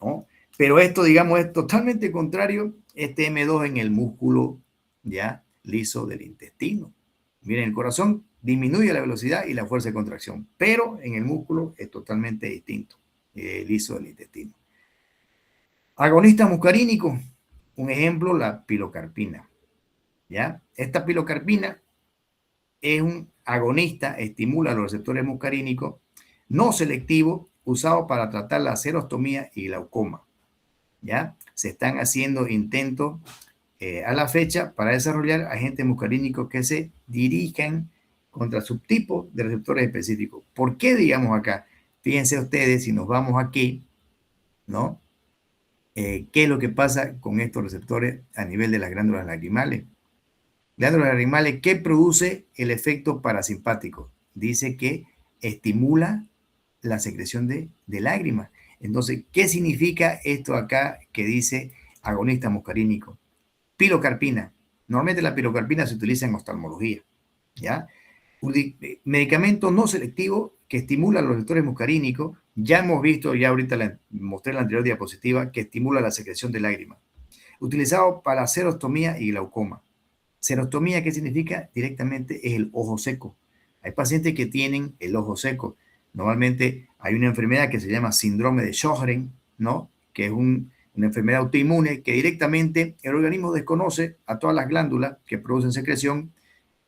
¿no? Pero esto, digamos, es totalmente contrario, este M2 en el músculo ya liso del intestino. Miren, el corazón disminuye la velocidad y la fuerza de contracción, pero en el músculo es totalmente distinto, liso del intestino. Agonista muscarínico, un ejemplo, la pilocarpina. ¿Ya? Esta pilocarpina es un agonista, estimula los receptores muscarínicos no selectivos usados para tratar la serostomía y glaucoma. ¿Ya? Se están haciendo intentos a la fecha para desarrollar agentes muscarínicos que se dirijan contra subtipos de receptores específicos. ¿Por qué, digamos acá? Fíjense ustedes, si nos vamos aquí, ¿no? ¿Qué es lo que pasa con estos receptores a nivel de las glándulas lacrimales? Glándulas lacrimales, ¿qué produce el efecto parasimpático? Dice que estimula la secreción de lágrimas. Entonces, ¿qué significa esto acá que dice agonista muscarínico? Pilocarpina. Normalmente la pilocarpina se utiliza en oftalmología, ¿ya? Un medicamento no selectivo que estimula los receptores muscarínicos. Ya hemos visto, ya ahorita mostré en la anterior diapositiva, que estimula la secreción de lágrimas. Utilizado para serostomía y glaucoma. Serostomía, ¿qué significa? Directamente es el ojo seco. Hay pacientes que tienen el ojo seco. Normalmente hay una enfermedad que se llama síndrome de Sjögren, ¿no? Que es una enfermedad autoinmune que directamente el organismo desconoce a todas las glándulas que producen secreción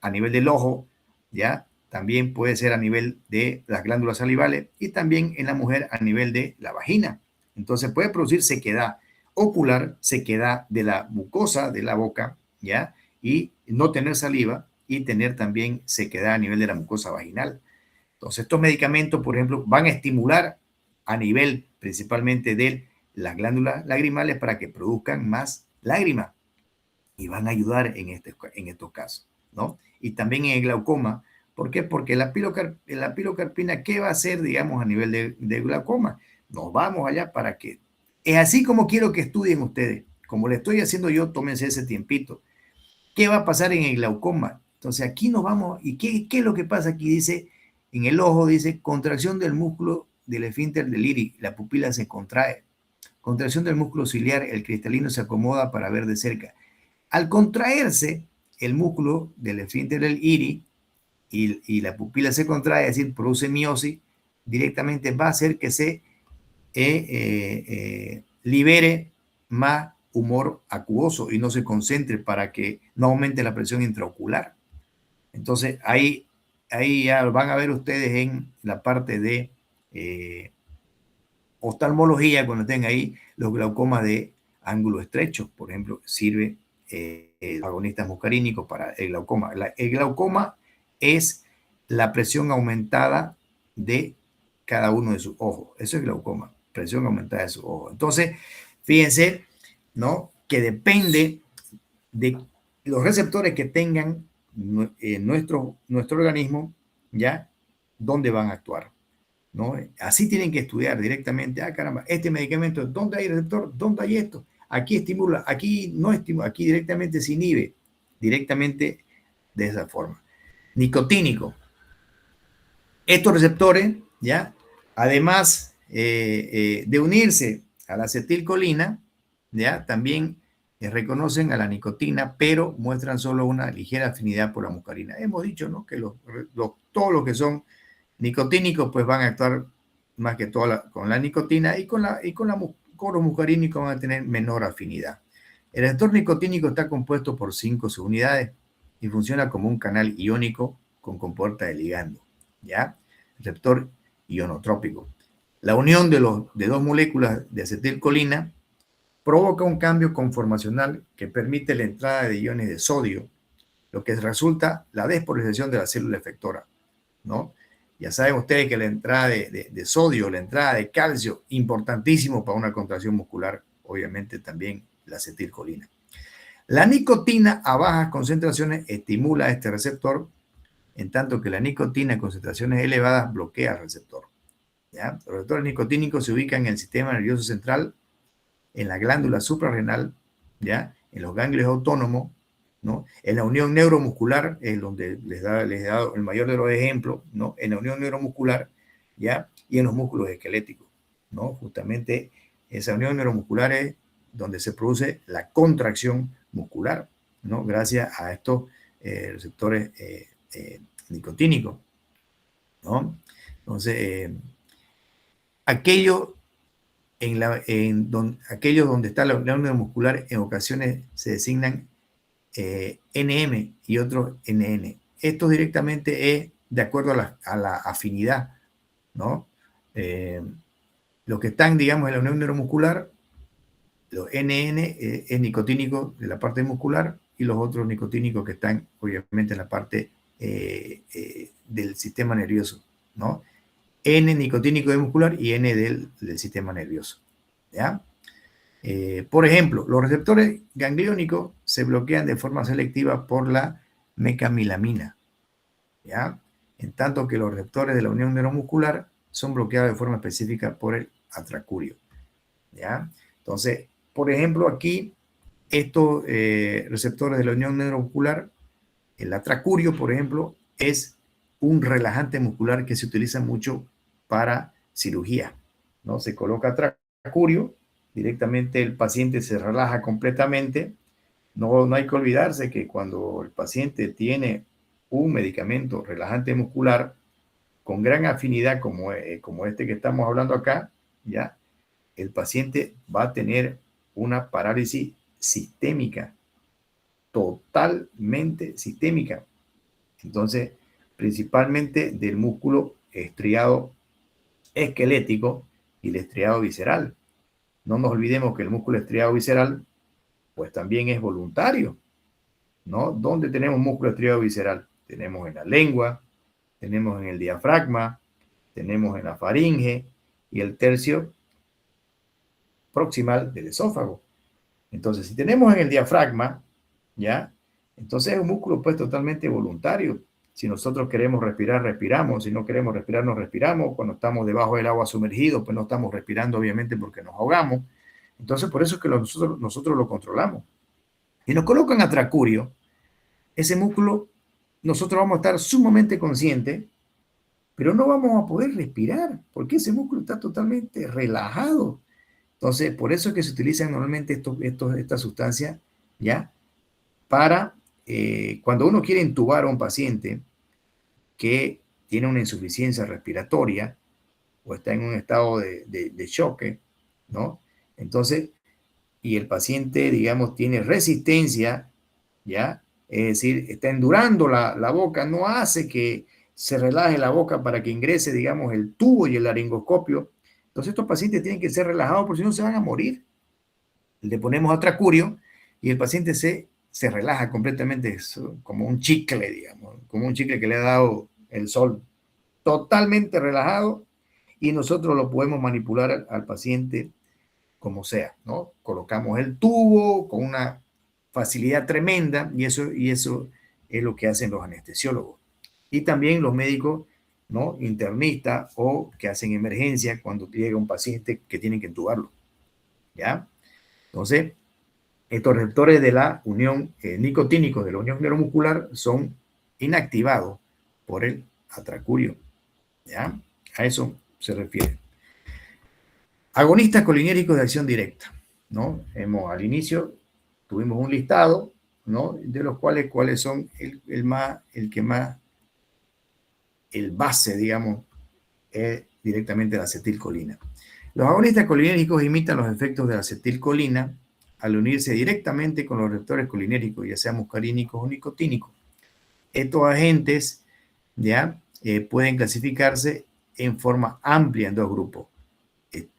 a nivel del ojo, ¿ya? También puede ser a nivel de las glándulas salivales y también en la mujer a nivel de la vagina. Entonces puede producir sequedad ocular, sequedad de la mucosa de la boca, ¿ya? Y no tener saliva y tener también sequedad a nivel de la mucosa vaginal. Entonces, estos medicamentos, por ejemplo, van a estimular a nivel principalmente de las glándulas lagrimales para que produzcan más lágrimas y van a ayudar en estos casos, ¿no? Y también en el glaucoma. ¿Por qué? Porque la pilocarpina, ¿qué va a hacer, digamos, a nivel de glaucoma? Nos vamos allá para que... Es así como quiero que estudien ustedes. Como le estoy haciendo yo, tómense ese tiempito. ¿Qué va a pasar en el glaucoma? Entonces aquí nos vamos, ¿y qué es lo que pasa aquí? Dice, en el ojo dice, contracción del músculo del esfínter del iris, la pupila se contrae. Contracción del músculo ciliar, el cristalino se acomoda para ver de cerca. Al contraerse el músculo del esfínter del iris y la pupila se contrae, es decir, produce miosis, directamente va a hacer que se libere más humor acuoso y no se concentre para que no aumente la presión intraocular. Entonces, ahí ya van a ver ustedes en la parte de oftalmología, cuando estén ahí, los glaucomas de ángulo estrecho, por ejemplo, sirve agonistas muscarínicos para el glaucoma. El glaucoma es la presión aumentada de cada uno de sus ojos. Eso es glaucoma, presión aumentada de sus ojos. Entonces, fíjense, ¿no? Que depende de los receptores que tengan nuestro organismo, ¿ya? ¿Dónde van a actuar? ¿No? Así tienen que estudiar directamente. Ah, caramba, este medicamento, ¿dónde hay receptor? ¿Dónde hay esto? Aquí estimula, aquí no estimula, aquí directamente se inhibe, directamente de esa forma. Nicotínico. Estos receptores, ¿ya? Además de unirse a la acetilcolina, ¿ya? También reconocen a la nicotina, pero muestran solo una ligera afinidad por la muscarina. Hemos dicho, ¿no? Que todos los que son nicotínicos pues van a actuar más que todo con la nicotina y con los muscarínicos van a tener menor afinidad. El receptor nicotínico está compuesto por 5 subunidades y funciona como un canal iónico con compuerta de ligando, ¿ya? Receptor ionotrópico. La unión de dos moléculas de acetilcolina provoca un cambio conformacional que permite la entrada de iones de sodio, lo que resulta la despolarización de la célula efectora, ¿no? Ya saben ustedes que la entrada de sodio, la entrada de calcio, importantísimo para una contracción muscular, obviamente también la acetilcolina. La nicotina a bajas concentraciones estimula este receptor, en tanto que la nicotina en concentraciones elevadas bloquea el receptor, ¿ya? Los receptores nicotínicos se ubican en el sistema nervioso central, en la glándula suprarrenal, ¿ya? En los ganglios autónomos, ¿no? En la unión neuromuscular, es donde les he dado el mayor de los ejemplos, ¿no? En la unión neuromuscular, ¿ya? Y en los músculos esqueléticos, ¿no? Justamente Esa unión neuromuscular es donde se produce la contracción muscular, ¿no? Gracias a estos receptores nicotínicos, ¿no? Entonces, aquellos aquellos donde está la unión neuromuscular en ocasiones se designan NM y otros NN. Esto directamente es de acuerdo a la afinidad, ¿no? Los que están, digamos, en la unión neuromuscular, los NN es nicotínico de la parte muscular y los otros nicotínicos que están, obviamente, en la parte del sistema nervioso, ¿no? N nicotínico de muscular y N del sistema nervioso, ¿ya? Por ejemplo, los receptores gangliónicos se bloquean de forma selectiva por la mecamilamina, ¿ya? En tanto que los receptores de la unión neuromuscular son bloqueados de forma específica por el atracurio, ¿ya? Entonces, por ejemplo, aquí, estos receptores de la unión neuromuscular, el atracurio, por ejemplo, es un relajante muscular que se utiliza mucho para cirugía, ¿no? Se coloca atracurio, directamente el paciente se relaja completamente. No hay que olvidarse que cuando el paciente tiene un medicamento relajante muscular con gran afinidad como este que estamos hablando acá, ¿ya? El paciente va a tener una parálisis sistémica, totalmente sistémica. Entonces, principalmente del músculo estriado esquelético y el estriado visceral. No nos olvidemos que el músculo estriado visceral, pues también es voluntario, ¿no? ¿Dónde tenemos músculo estriado visceral? Tenemos en la lengua, tenemos en el diafragma, tenemos en la faringe y el tercio proximal del esófago. Entonces, si tenemos en el diafragma, ¿ya? Entonces es un músculo pues totalmente voluntario. Si nosotros queremos respirar, respiramos. Si no queremos respirar, no respiramos. Cuando estamos debajo del agua sumergido, pues no estamos respirando, obviamente, porque nos ahogamos. Entonces, por eso es que nosotros lo controlamos. Y nos colocan a tracurio, ese músculo, nosotros vamos a estar sumamente conscientes, pero no vamos a poder respirar, porque ese músculo está totalmente relajado. Entonces, por eso es que se utilizan normalmente estas sustancias, ¿ya? Para cuando uno quiere intubar a un paciente que tiene una insuficiencia respiratoria o está en un estado de choque, ¿no? Entonces, y el paciente, digamos, tiene resistencia, ¿ya? Es decir, está endurando la boca, no hace que se relaje la boca para que ingrese, digamos, el tubo y el laringoscopio. Entonces, estos pacientes tienen que ser relajados porque si no se van a morir. Le ponemos atracurio y el paciente se relaja completamente, como un chicle, digamos, como un chicle que le ha dado el sol, totalmente relajado, y nosotros lo podemos manipular al paciente como sea, ¿no? Colocamos el tubo con una facilidad tremenda y eso es lo que hacen los anestesiólogos. Y también los médicos, ¿no? Internistas o que hacen emergencia cuando llega un paciente que tienen que entubarlo, ¿ya? Entonces, estos receptores de la unión nicotínicos de la unión neuromuscular son inactivados por el atracurio, ¿ya? A eso se refiere. Agonistas colinérgicos de acción directa, ¿no? Al inicio tuvimos un listado, ¿no? De los cuáles son el base, digamos, es directamente la acetilcolina. Los agonistas colinérgicos imitan los efectos de la acetilcolina al unirse directamente con los receptores colinérgicos, ya sea muscarínicos o nicotínicos. Estos agentes ya pueden clasificarse en forma amplia en dos grupos.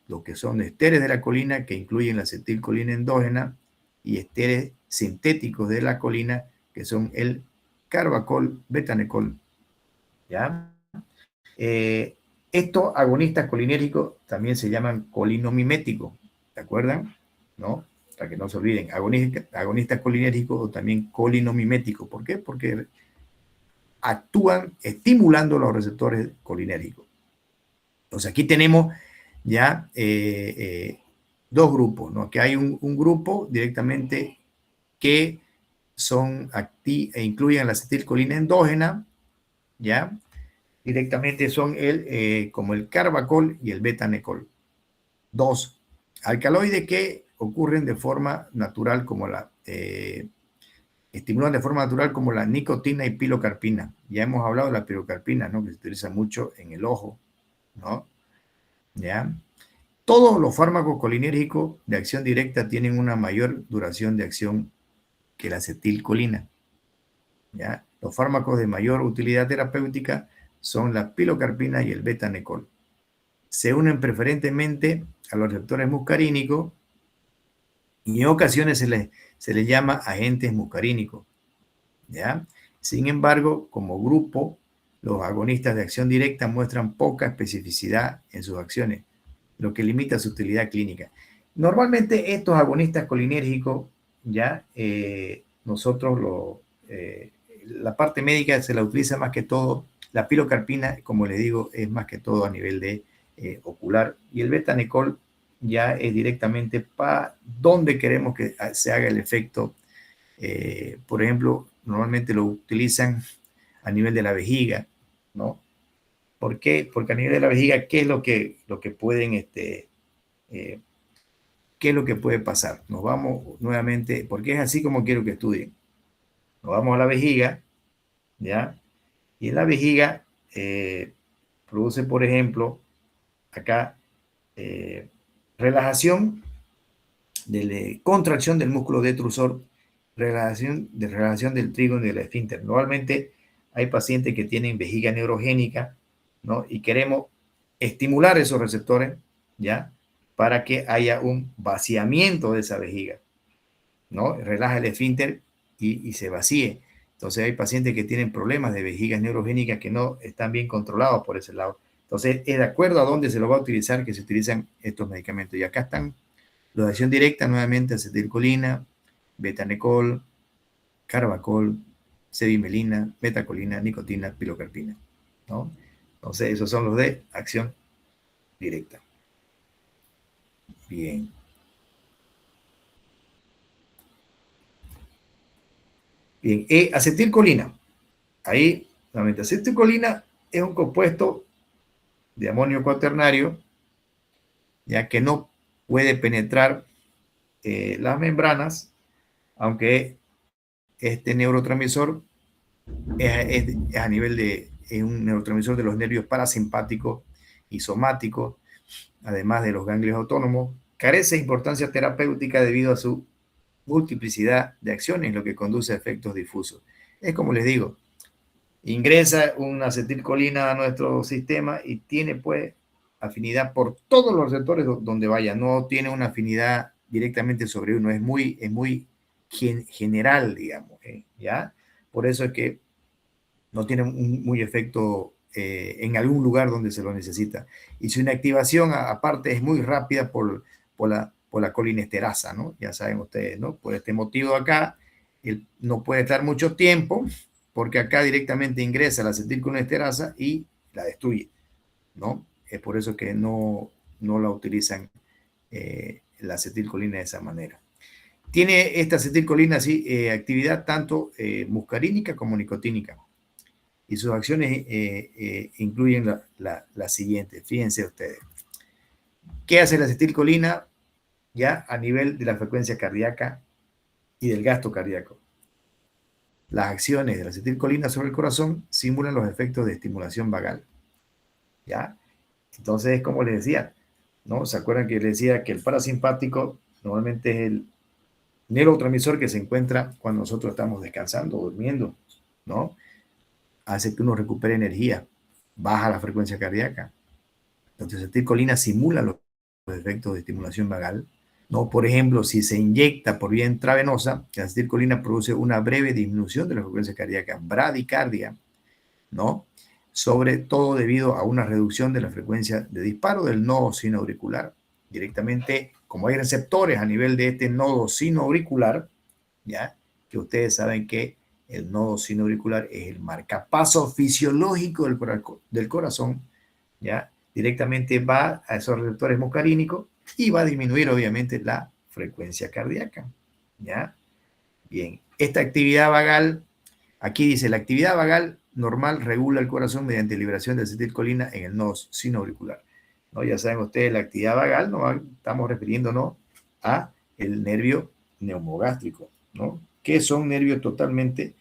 Lo que son esteres de la colina, que incluyen la acetilcolina endógena, y esteres sintéticos de la colina, que son el carbacol, betanecol. ¿Ya? Estos agonistas colinérgicos también se llaman colinomiméticos, ¿de acuerdo? ¿No? Para que no se olviden, agonistas colinérgicos o también colinomiméticos. ¿Por qué? Porque actúan estimulando los receptores colinérgicos. Entonces aquí tenemos ya dos grupos, ¿no? Que hay un grupo directamente que son incluyen la acetilcolina endógena, ¿ya? Directamente son como el carbacol y el betanecol. Dos Alcaloides que ocurren de forma natural como estimulan de forma natural como la nicotina y pilocarpina. Ya hemos hablado de la pilocarpina, ¿no? Que se utiliza mucho en el ojo, ¿no? ¿Ya? Todos los fármacos colinérgicos de acción directa tienen una mayor duración de acción que la acetilcolina, ¿ya? Los fármacos de mayor utilidad terapéutica son la pilocarpina y el betanecol. Se unen preferentemente a los receptores muscarínicos y en ocasiones se les llama agentes muscarínicos, ¿ya? Sin embargo, como grupo, los agonistas de acción directa muestran poca especificidad en sus acciones, lo que limita su utilidad clínica. Normalmente estos agonistas colinérgicos, ya nosotros la parte médica se la utiliza más que todo, la pilocarpina, como les digo, es más que todo a nivel de ocular, y el betanecol ya es directamente para donde queremos que se haga el efecto. Por ejemplo, normalmente lo utilizan a nivel de la vejiga, ¿no? ¿Por qué? Porque a nivel de la vejiga, ¿qué es lo que pueden, qué es lo que puede pasar? Nos vamos nuevamente, porque es así como quiero que estudien. Nos vamos a la vejiga, ¿ya? Y en la vejiga produce, por ejemplo, acá relajación, contracción del músculo detrusor, relajación del trígono y del esfínter. Normalmente hay pacientes que tienen vejiga neurogénica, ¿no? Y queremos estimular esos receptores, ¿ya? Para que haya un vaciamiento de esa vejiga, ¿no? Relaja el esfínter y se vacíe. Entonces hay pacientes que tienen problemas de vejigas neurogénicas que no están bien controlados por ese lado. Entonces es de acuerdo a dónde se lo va a utilizar que se utilizan estos medicamentos. Y acá están los de acción directa, nuevamente acetilcolina, betanecol, carbacol, cevimelina, metacolina, nicotina, pilocarpina, ¿no? Entonces esos son los de acción directa. Bien. Bien, acetilcolina. Ahí, nuevamente, acetilcolina es un compuesto de amonio cuaternario, ya que no puede penetrar las membranas, aunque este neurotransmisor es a nivel de es un neurotransmisor de los nervios parasimpáticos y somáticos, además de los ganglios autónomos, carece de importancia terapéutica debido a su multiplicidad de acciones, lo que conduce a efectos difusos. Es como les digo, ingresa una acetilcolina a nuestro sistema y tiene pues afinidad por todos los receptores donde vaya, no tiene una afinidad directamente sobre uno, es muy general, digamos, ¿ya? Por eso es que no tiene muy efecto en algún lugar donde se lo necesita. Y su inactivación, aparte, es muy rápida por la colinesterasa, ¿no? Ya saben ustedes, ¿no? Por este motivo acá, él no puede estar mucho tiempo, porque acá directamente ingresa la acetilcolinesterasa y la destruye, ¿no? Es por eso que no la utilizan la acetilcolina de esa manera. Tiene esta acetilcolina, sí, actividad tanto muscarínica como nicotínica. Y sus acciones incluyen la siguiente. Fíjense ustedes. ¿Qué hace la acetilcolina ya a nivel de la frecuencia cardíaca y del gasto cardíaco? Las acciones de la acetilcolina sobre el corazón simulan los efectos de estimulación vagal. ¿Ya? Entonces, como les decía, ¿no? ¿Se acuerdan que les decía que el parasimpático normalmente es el neurotransmisor que se encuentra cuando nosotros estamos descansando, durmiendo, ¿no? Hace que uno recupere energía, baja la frecuencia cardíaca. Entonces, la acetilcolina simula los efectos de estimulación vagal, ¿no? Por ejemplo, si se inyecta por vía intravenosa, la acetilcolina produce una breve disminución de la frecuencia cardíaca, bradicardia, ¿no? Sobre todo debido a una reducción de la frecuencia de disparo del nodo sinoauricular. Directamente, como hay receptores a nivel de este nodo sinoauricular, ¿ya? Que ustedes saben que el nodo sinoauricular es el marcapaso fisiológico del corazón, ¿ya? Directamente va a esos receptores muscarínicos y va a disminuir obviamente la frecuencia cardíaca, ¿ya? Bien, esta actividad vagal, aquí dice, la actividad vagal normal regula el corazón mediante liberación de acetilcolina en el nodo sinoauricular. ¿no? Ya saben ustedes, la actividad vagal, ¿no? Estamos refiriéndonos a el nervio neumogástrico, ¿no? Que son nervios totalmente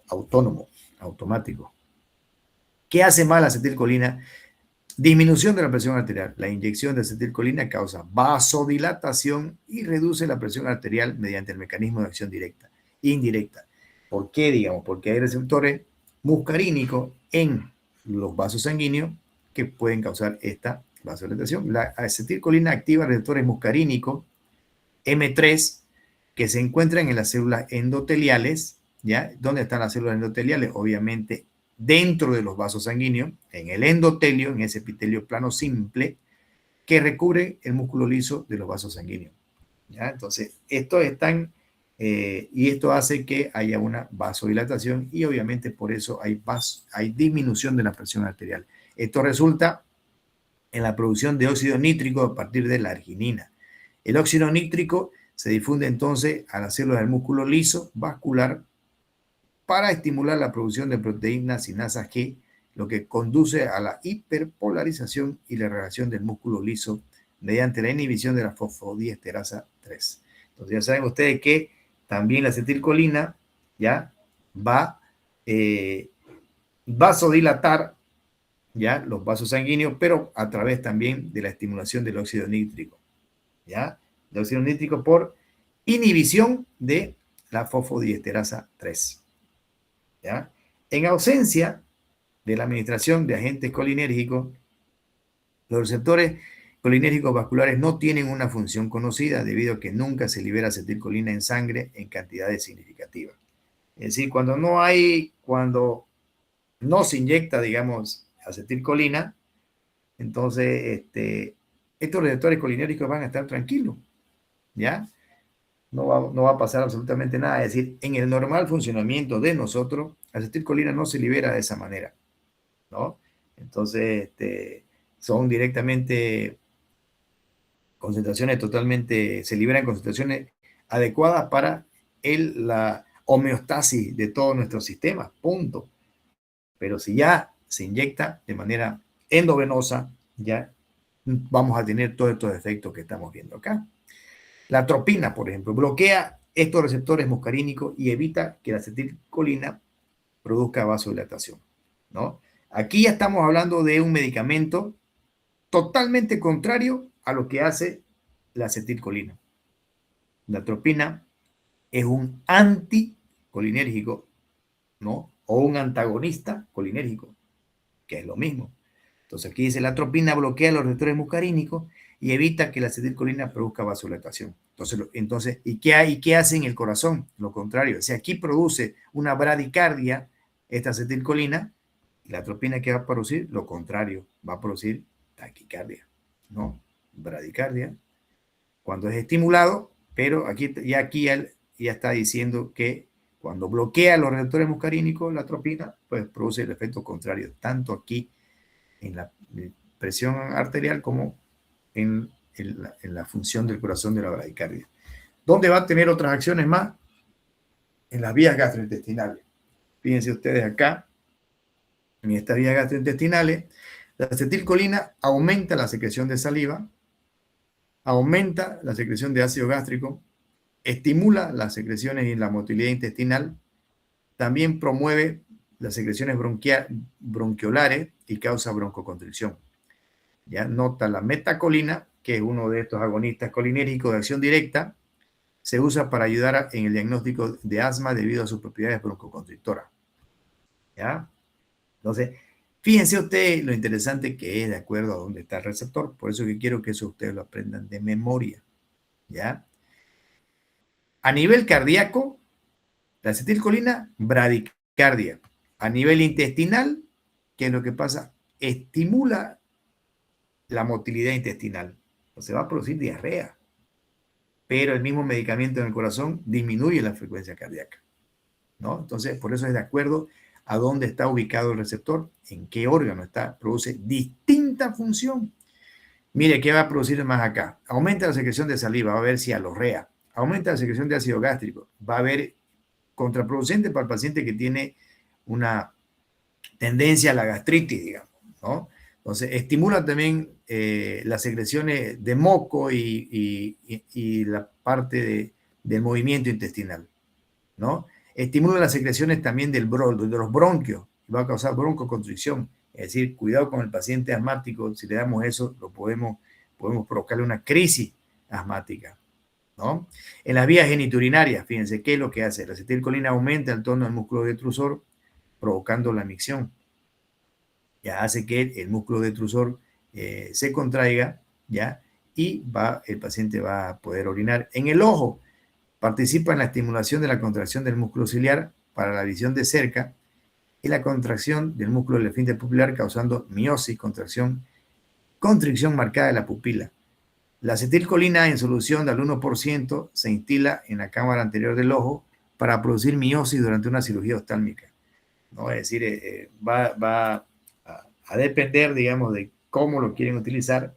autónomos, automáticos. ¿Qué hace mal la acetilcolina? Disminución de la presión arterial. La inyección de acetilcolina causa vasodilatación y reduce la presión arterial mediante el mecanismo de acción directa, indirecta. ¿Por qué, digamos? Porque hay receptores muscarínicos en los vasos sanguíneos que pueden causar esta vasodilatación. La acetilcolina activa receptores muscarínicos M3 que se encuentran en las células endoteliales, ¿ya? ¿Dónde están las células endoteliales? Obviamente dentro de los vasos sanguíneos, en el endotelio, en ese epitelio plano simple, que recubre el músculo liso de los vasos sanguíneos. ¿Ya? Entonces, y esto hace que haya una vasodilatación y obviamente por eso hay disminución de la presión arterial. Esto resulta en la producción de óxido nítrico a partir de la arginina. El óxido nítrico se difunde entonces a las células del músculo liso vascular para estimular la producción de proteínas sinasa G, lo que conduce a la hiperpolarización y la relajación del músculo liso mediante la inhibición de la fosfodiesterasa 3. Entonces ya saben ustedes que también la acetilcolina ya va vasodilatar ya los vasos sanguíneos, pero a través también de la estimulación del óxido nítrico, ya, el óxido nítrico por inhibición de la fosfodiesterasa 3. ¿Ya? En ausencia de la administración de agentes colinérgicos, los receptores colinérgicos vasculares no tienen una función conocida debido a que nunca se libera acetilcolina en sangre en cantidades significativas. Es decir, cuando no se inyecta, digamos, acetilcolina, entonces estos receptores colinérgicos van a estar tranquilos, ¿ya? No va a pasar absolutamente nada. Es decir, en el normal funcionamiento de nosotros, la acetilcolina no se libera de esa manera, ¿no? Entonces, son directamente concentraciones totalmente, se liberan concentraciones adecuadas para la homeostasis de todo nuestro sistema, punto. Pero si ya se inyecta de manera endovenosa, ya vamos a tener todos estos efectos que estamos viendo acá. La atropina, por ejemplo, bloquea estos receptores muscarínicos y evita que la acetilcolina produzca vasodilatación, ¿no? Aquí ya estamos hablando de un medicamento totalmente contrario a lo que hace la acetilcolina. La atropina es un anticolinérgico, ¿no? O un antagonista colinérgico, que es lo mismo. Entonces aquí dice la atropina bloquea los receptores muscarínicos y evita que la acetilcolina produzca vasodilatación. Entonces ¿y qué hace en el corazón? Lo contrario. O sea, aquí produce una bradicardia esta acetilcolina y la atropina que va a producir lo contrario, va a producir taquicardia, ¿no? Bradicardia cuando es estimulado, pero aquí ya está diciendo que cuando bloquea los receptores muscarínicos, la atropina, pues produce el efecto contrario, tanto aquí en la presión arterial como en la función del corazón de la bradicardia. ¿Dónde va a tener otras acciones más? En las vías gastrointestinales. Fíjense ustedes acá, en estas vías gastrointestinales, la acetilcolina aumenta la secreción de saliva, aumenta la secreción de ácido gástrico, estimula las secreciones y la motilidad intestinal, también promueve las secreciones bronquiolares y causa broncoconstricción. Ya nota la metacolina, que es uno de estos agonistas colinérgicos de acción directa, se usa para ayudar en el diagnóstico de asma debido a sus propiedades broncoconstrictoras. ¿Ya? Entonces, fíjense ustedes lo interesante que es de acuerdo a dónde está el receptor. Por eso que quiero que eso ustedes lo aprendan de memoria. ¿Ya? A nivel cardíaco, la acetilcolina, bradicardia. A nivel intestinal, ¿qué es lo que pasa? Estimula la motilidad intestinal. Entonces va a producir diarrea. Pero el mismo medicamento en el corazón disminuye la frecuencia cardíaca, ¿no? Entonces, por eso es de acuerdo a dónde está ubicado el receptor, en qué órgano está, produce distinta función. Mire, ¿qué va a producir más acá? Aumenta la secreción de saliva, va a haber cialorrea. Aumenta la secreción de ácido gástrico, va a haber contraproducente para el paciente que tiene una tendencia a la gastritis, digamos, ¿no? Entonces, estimula también las secreciones de moco y la parte del movimiento intestinal, ¿no? Estimula las secreciones también de los bronquios, y va a causar broncoconstricción. Es decir, cuidado con el paciente asmático, si le damos eso, podemos provocarle una crisis asmática, ¿no? En las vías geniturinarias, fíjense, ¿qué es lo que hace? La acetilcolina aumenta el tono del músculo detrusor, provocando la micción. Ya hace que el músculo detrusor se contraiga, ¿ya? Y el paciente va a poder orinar. En el ojo, participa en la estimulación de la contracción del músculo ciliar para la visión de cerca y la contracción del músculo del esfínter pupilar, causando miosis, constricción marcada de la pupila. La acetilcolina en solución del 1% se instila en la cámara anterior del ojo para producir miosis durante una cirugía oftálmica, ¿no? Es decir, va a depender, digamos, de cómo lo quieren utilizar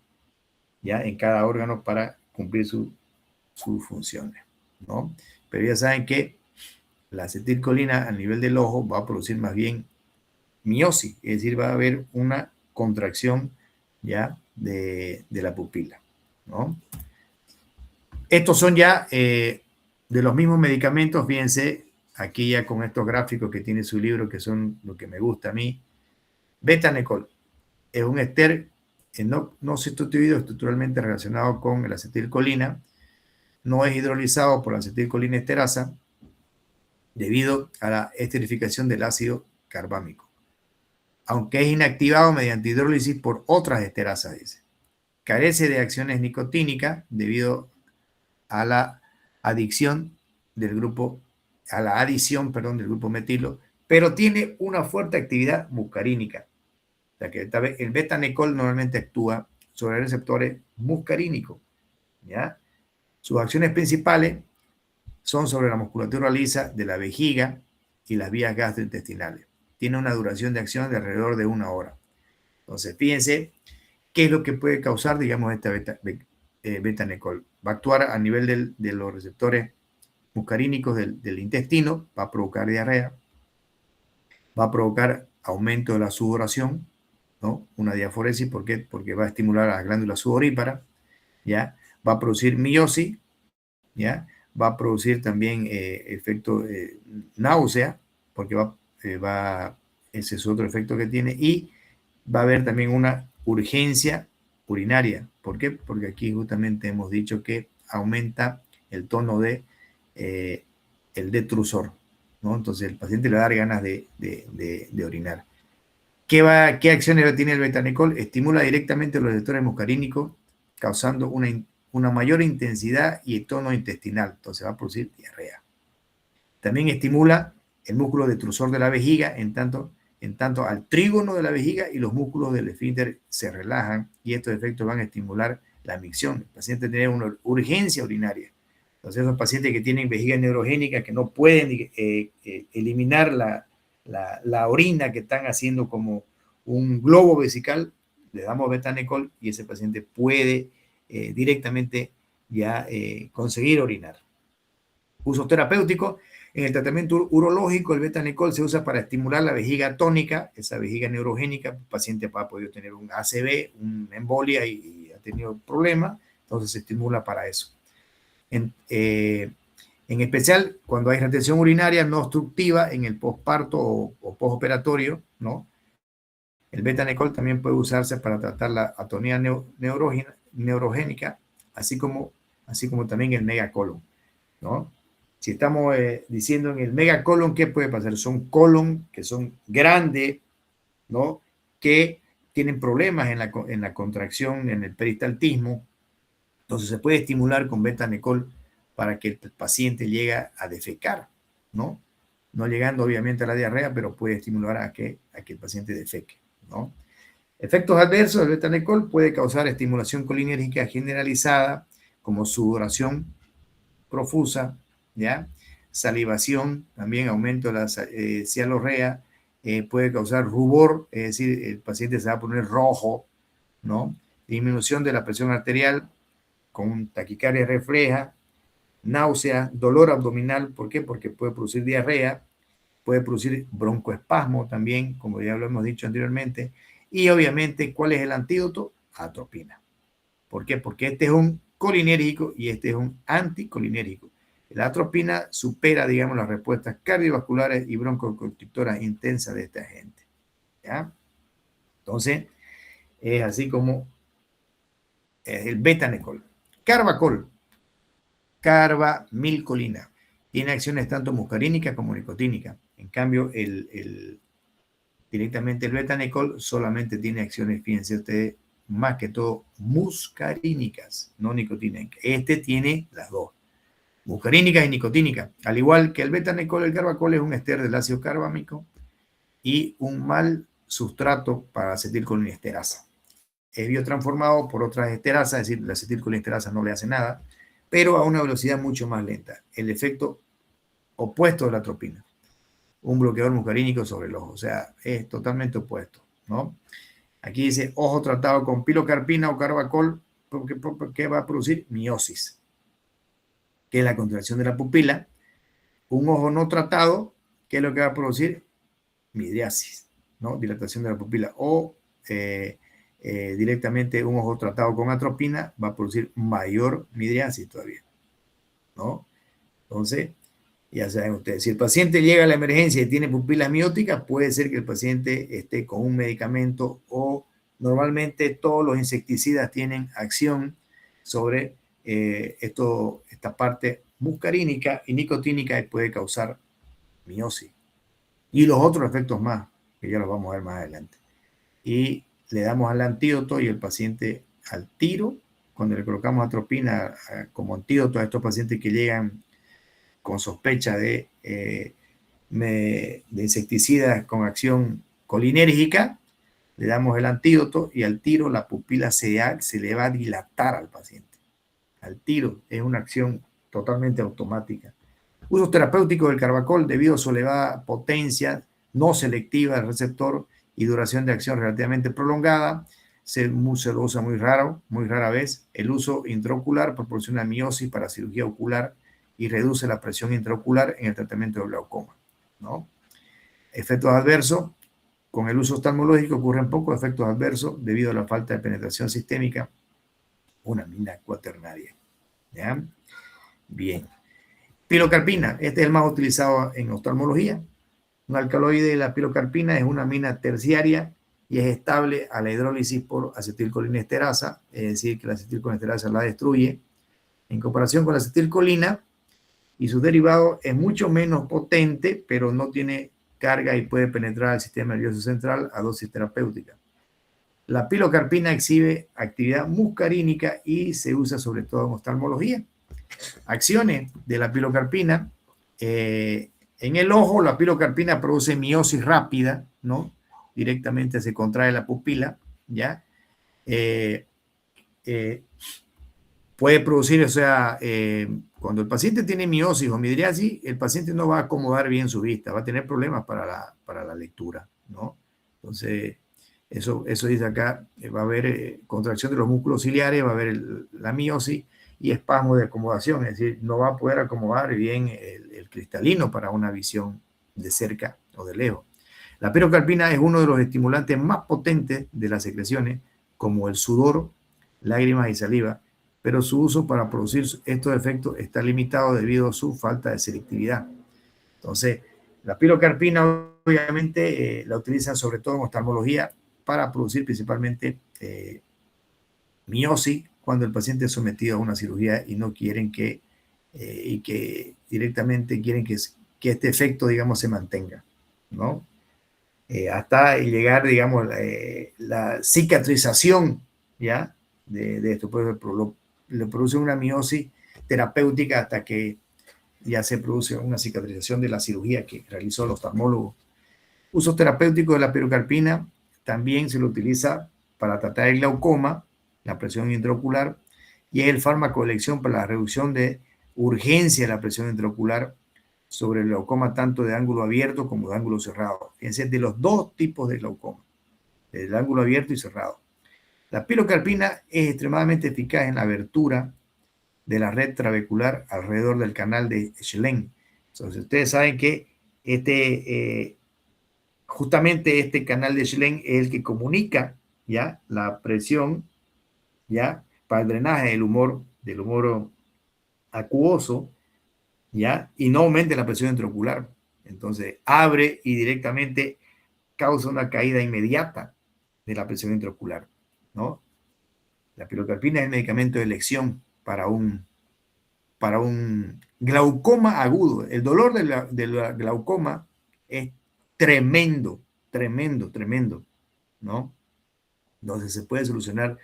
ya en cada órgano para cumplir sus funciones, ¿no? Pero ya saben que la acetilcolina a nivel del ojo va a producir más bien miosis, es decir, va a haber una contracción ya de la pupila, ¿no? Estos son ya de los mismos medicamentos, fíjense, aquí ya con estos gráficos que tiene su libro, que son lo que me gusta a mí. Betanecol es un éster no sustituido, estructuralmente relacionado con la acetilcolina, no es hidrolizado por la acetilcolina esterasa debido a la esterificación del ácido carbámico, aunque es inactivado mediante hidrólisis por otras esterasas, dice. Carece de acciones nicotínicas debido a la adicción del grupo, a la adición, perdón, del grupo metilo, pero tiene una fuerte actividad muscarínica. O sea que el betanecol normalmente actúa sobre receptores muscarínicos, ¿ya? Sus acciones principales son sobre la musculatura lisa de la vejiga y las vías gastrointestinales. Tiene una duración de acción de alrededor de 1 hora. Entonces, fíjense qué es lo que puede causar, digamos, esta betanecol. Va a actuar a nivel de los receptores muscarínicos del intestino, va a provocar diarrea, va a provocar aumento de la sudoración, ¿no? Una diaforesis, ¿por qué? Porque va a estimular a las glándulas sudoríparas, ¿ya? Va a producir miosis, ¿ya? Va a producir también efecto náusea, porque ese es otro efecto que tiene, y va a haber también una urgencia urinaria. ¿Por qué? Porque aquí justamente hemos dicho que aumenta el tono de el detrusor, ¿no? Entonces el paciente le va a dar ganas de orinar. ¿Qué acciones tiene el betanecol? Estimula directamente los receptores muscarínicos, causando una mayor intensidad y tono intestinal. Entonces va a producir diarrea. También estimula el músculo detrusor de la vejiga, en tanto al trígono de la vejiga y los músculos del esfínter se relajan y estos efectos van a estimular la micción. El paciente tiene una urgencia urinaria. Entonces, esos pacientes que tienen vejiga neurogénica, que no pueden eliminar la orina, que están haciendo como un globo vesical, le damos betanecol y ese paciente puede directamente ya conseguir orinar. Uso terapéutico. En el tratamiento urológico, el betanecol se usa para estimular la vejiga tónica, esa vejiga neurogénica. El paciente ha podido tener un ACV, una embolia y ha tenido problemas, entonces se estimula para eso. En especial cuando hay retención urinaria no obstructiva en el posparto o postoperatorio, ¿no? El betanecol también puede usarse para tratar la atonía neurogénica, así como también el megacolon, ¿no? Si estamos diciendo en el megacolon, ¿qué puede pasar? Son colon que son grandes, ¿no? Que tienen problemas en la contracción, en el peristaltismo. Entonces se puede estimular con betanecol para que el paciente llegue a defecar, ¿no? No llegando obviamente a la diarrea, pero puede estimular a que el paciente defeque, ¿no? Efectos adversos del betanecol puede causar estimulación colinérgica generalizada, como sudoración profusa, ¿ya? Salivación, también aumento de la cialorrea, puede causar rubor, es decir, el paciente se va a poner rojo, ¿no? Disminución de la presión arterial con taquicardia refleja, náusea, dolor abdominal, ¿por qué? Porque puede producir diarrea, puede producir broncoespasmo también, como ya lo hemos dicho anteriormente, Y obviamente, ¿cuál es el antídoto? Atropina. ¿Por qué? Porque este es un colinérgico y este es un anticolinérgico. La atropina supera, digamos, las respuestas cardiovasculares y broncoconstrictoras intensas de este agente. ¿Ya? Entonces, es así como el betanecol. Carbacol, carbamilcolina. Tiene acciones tanto muscarínicas como nicotínicas. En cambio, directamente el betanecol solamente tiene acciones, fíjense ustedes, más que todo muscarínicas, no nicotínicas. Este tiene las dos, muscarínicas y nicotínicas. Al igual que el betanecol, el carbacol es un ester del ácido carbámico y un mal sustrato para acetilcolinesterasa. Es biotransformado por otras esterasas, es decir, la acetilcolinesterasa no le hace nada, pero a una velocidad mucho más lenta. El efecto opuesto de la atropina. Un bloqueador muscarínico sobre el ojo, o sea, es totalmente opuesto, ¿no? Aquí dice ojo tratado con pilocarpina o carbacol, ¿qué va a producir? Miosis, que es la contracción de la pupila. Un ojo no tratado, ¿qué es lo que va a producir? Midriasis, ¿no? Dilatación de la pupila. O directamente un ojo tratado con atropina va a producir mayor midriasis todavía, ¿no? Entonces, ya saben ustedes, si el paciente llega a la emergencia y tiene pupilas mióticas, puede ser que el paciente esté con un medicamento o normalmente todos los insecticidas tienen acción sobre esta parte muscarínica y nicotínica y puede causar miosis. Y los otros efectos más, que ya los vamos a ver más adelante. Y le damos al antídoto y el paciente al tiro, cuando le colocamos atropina como antídoto a estos pacientes que llegan con sospecha de insecticidas con acción colinérgica, le damos el antídoto y al tiro la pupila se le va a dilatar al paciente. Al tiro es una acción totalmente automática. Usos terapéuticos del carbacol debido a su elevada potencia no selectiva del receptor y duración de acción relativamente prolongada. Se lo usa muy rara vez. El uso intraocular proporciona miosis para cirugía ocular y reduce la presión intraocular en el tratamiento de glaucoma, ¿no? Efectos adversos. Con el uso oftalmológico ocurren pocos efectos adversos debido a la falta de penetración sistémica, una amina cuaternaria. ¿Ya? Bien. Pilocarpina, este es el más utilizado en oftalmología. Un alcaloide de la pilocarpina es una amina terciaria y es estable a la hidrólisis por acetilcolinesterasa, es decir, que la acetilcolinesterasa la destruye. En comparación con la acetilcolina y sus derivados es mucho menos potente, pero no tiene carga y puede penetrar al sistema nervioso central a dosis terapéutica. La pilocarpina exhibe actividad muscarínica y se usa sobre todo en oftalmología. Acciones de la pilocarpina. En el ojo, la pilocarpina produce miosis rápida, ¿no? Directamente se contrae la pupila, ¿ya? Puede producir, o sea, cuando el paciente tiene miosis o midriasis, el paciente no va a acomodar bien su vista, va a tener problemas para la lectura, ¿no? Entonces, eso dice acá, va a haber contracción de los músculos ciliares, va a haber la miosis y espasmo de acomodación, es decir, no va a poder acomodar bien el cristalino para una visión de cerca o de lejos. La pilocarpina es uno de los estimulantes más potentes de las secreciones, como el sudor, lágrimas y saliva, pero su uso para producir estos efectos está limitado debido a su falta de selectividad. Entonces, la pilocarpina obviamente la utilizan sobre todo en oftalmología para producir principalmente miosis cuando el paciente es sometido a una cirugía y no quieren y que directamente quieren que este efecto, digamos, se mantenga, ¿no? Hasta llegar, digamos, la cicatrización, ¿ya? De esto, pues, le produce una miosis terapéutica hasta que ya se produce una cicatrización de la cirugía que realizó el oftalmólogo. Usos terapéuticos de la pilocarpina, también se lo utiliza para tratar el glaucoma, la presión intraocular, y es el fármaco de elección para la reducción de urgencia de la presión intraocular sobre el glaucoma tanto de ángulo abierto como de ángulo cerrado. Fíjense, de los dos tipos de glaucoma, el ángulo abierto y cerrado. La pilocarpina es extremadamente eficaz en la abertura de la red trabecular alrededor del canal de Schelling. Entonces, ustedes saben que este justamente este canal de Schlenk es el que comunica, ¿ya?, la presión, ¿ya?, para el drenaje del humor acuoso, ¿ya?, y no aumente la presión intraocular. Entonces, abre y directamente causa una caída inmediata de la presión intraocular, ¿no? La pilocarpina es el medicamento de elección para un glaucoma agudo. El dolor de la glaucoma es tremendo, tremendo, tremendo, ¿no? Entonces se puede solucionar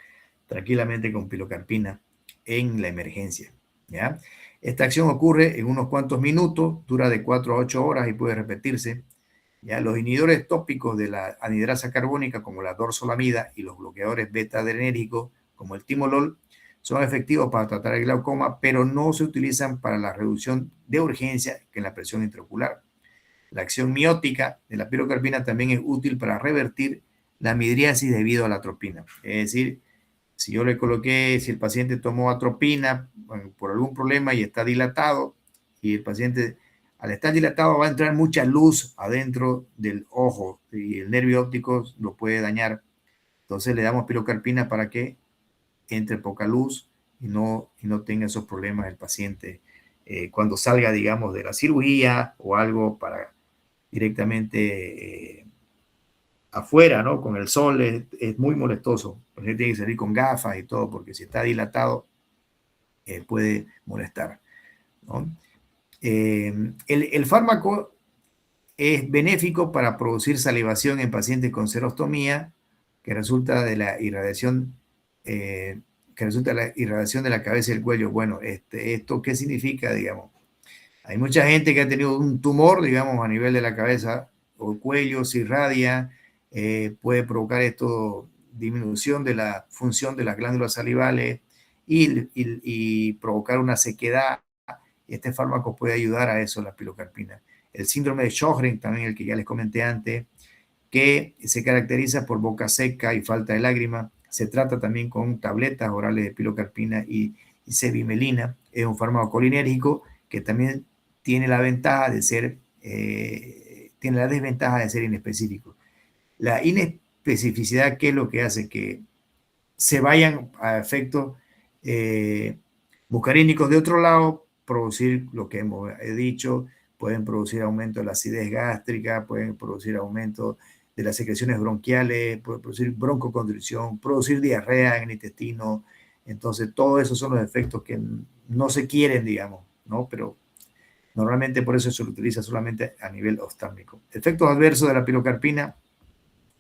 tranquilamente con pilocarpina en la emergencia, ¿ya? Esta acción ocurre en unos cuantos minutos, dura de 4 a 8 horas y puede repetirse, ¿ya? Los inhibidores tópicos de la anhidrasa carbónica, como la dorzolamida, y los bloqueadores beta-adrenérgicos, como el timolol, son efectivos para tratar el glaucoma, pero no se utilizan para la reducción de urgencia en la presión intraocular. La acción miótica de la pilocarpina también es útil para revertir la midriasis debido a la atropina. Es decir, si yo le coloqué, si el paciente tomó atropina por algún problema y está dilatado, y el paciente al estar dilatado va a entrar mucha luz adentro del ojo y el nervio óptico lo puede dañar. Entonces le damos pilocarpina para que entre poca luz y no tenga esos problemas el paciente cuando salga, digamos, de la cirugía o algo para directamente afuera, ¿no? Con el sol es muy molestoso. El paciente tiene que salir con gafas y todo, porque si está dilatado puede molestar, ¿no? El fármaco es benéfico para producir salivación en pacientes con serostomía, que resulta de la irradiación de la cabeza y el cuello. Bueno, ¿esto qué significa, digamos? Hay mucha gente que ha tenido un tumor, digamos, a nivel de la cabeza o el cuello, se irradia, puede provocar esto disminución de la función de las glándulas salivales y provocar una sequedad. Este fármaco puede ayudar a eso, la pilocarpina. El síndrome de Sjögren, también el que ya les comenté antes, que se caracteriza por boca seca y falta de lágrima. Se trata también con tabletas orales de pilocarpina y cevimelina. Es un fármaco colinérgico que también tiene la ventaja de ser, tiene la desventaja de ser inespecífico. La inespecificidad, ¿qué es lo que hace? Que se vayan a efectos muscarínicos de otro lado, producir lo que hemos dicho, pueden producir aumento de la acidez gástrica, pueden producir aumento de las secreciones bronquiales, pueden producir broncoconstricción, producir diarrea en el intestino. Entonces, todos esos son los efectos que no se quieren, digamos, ¿no? Pero normalmente por eso se lo utiliza solamente a nivel oftálmico. Efectos adversos de la pilocarpina: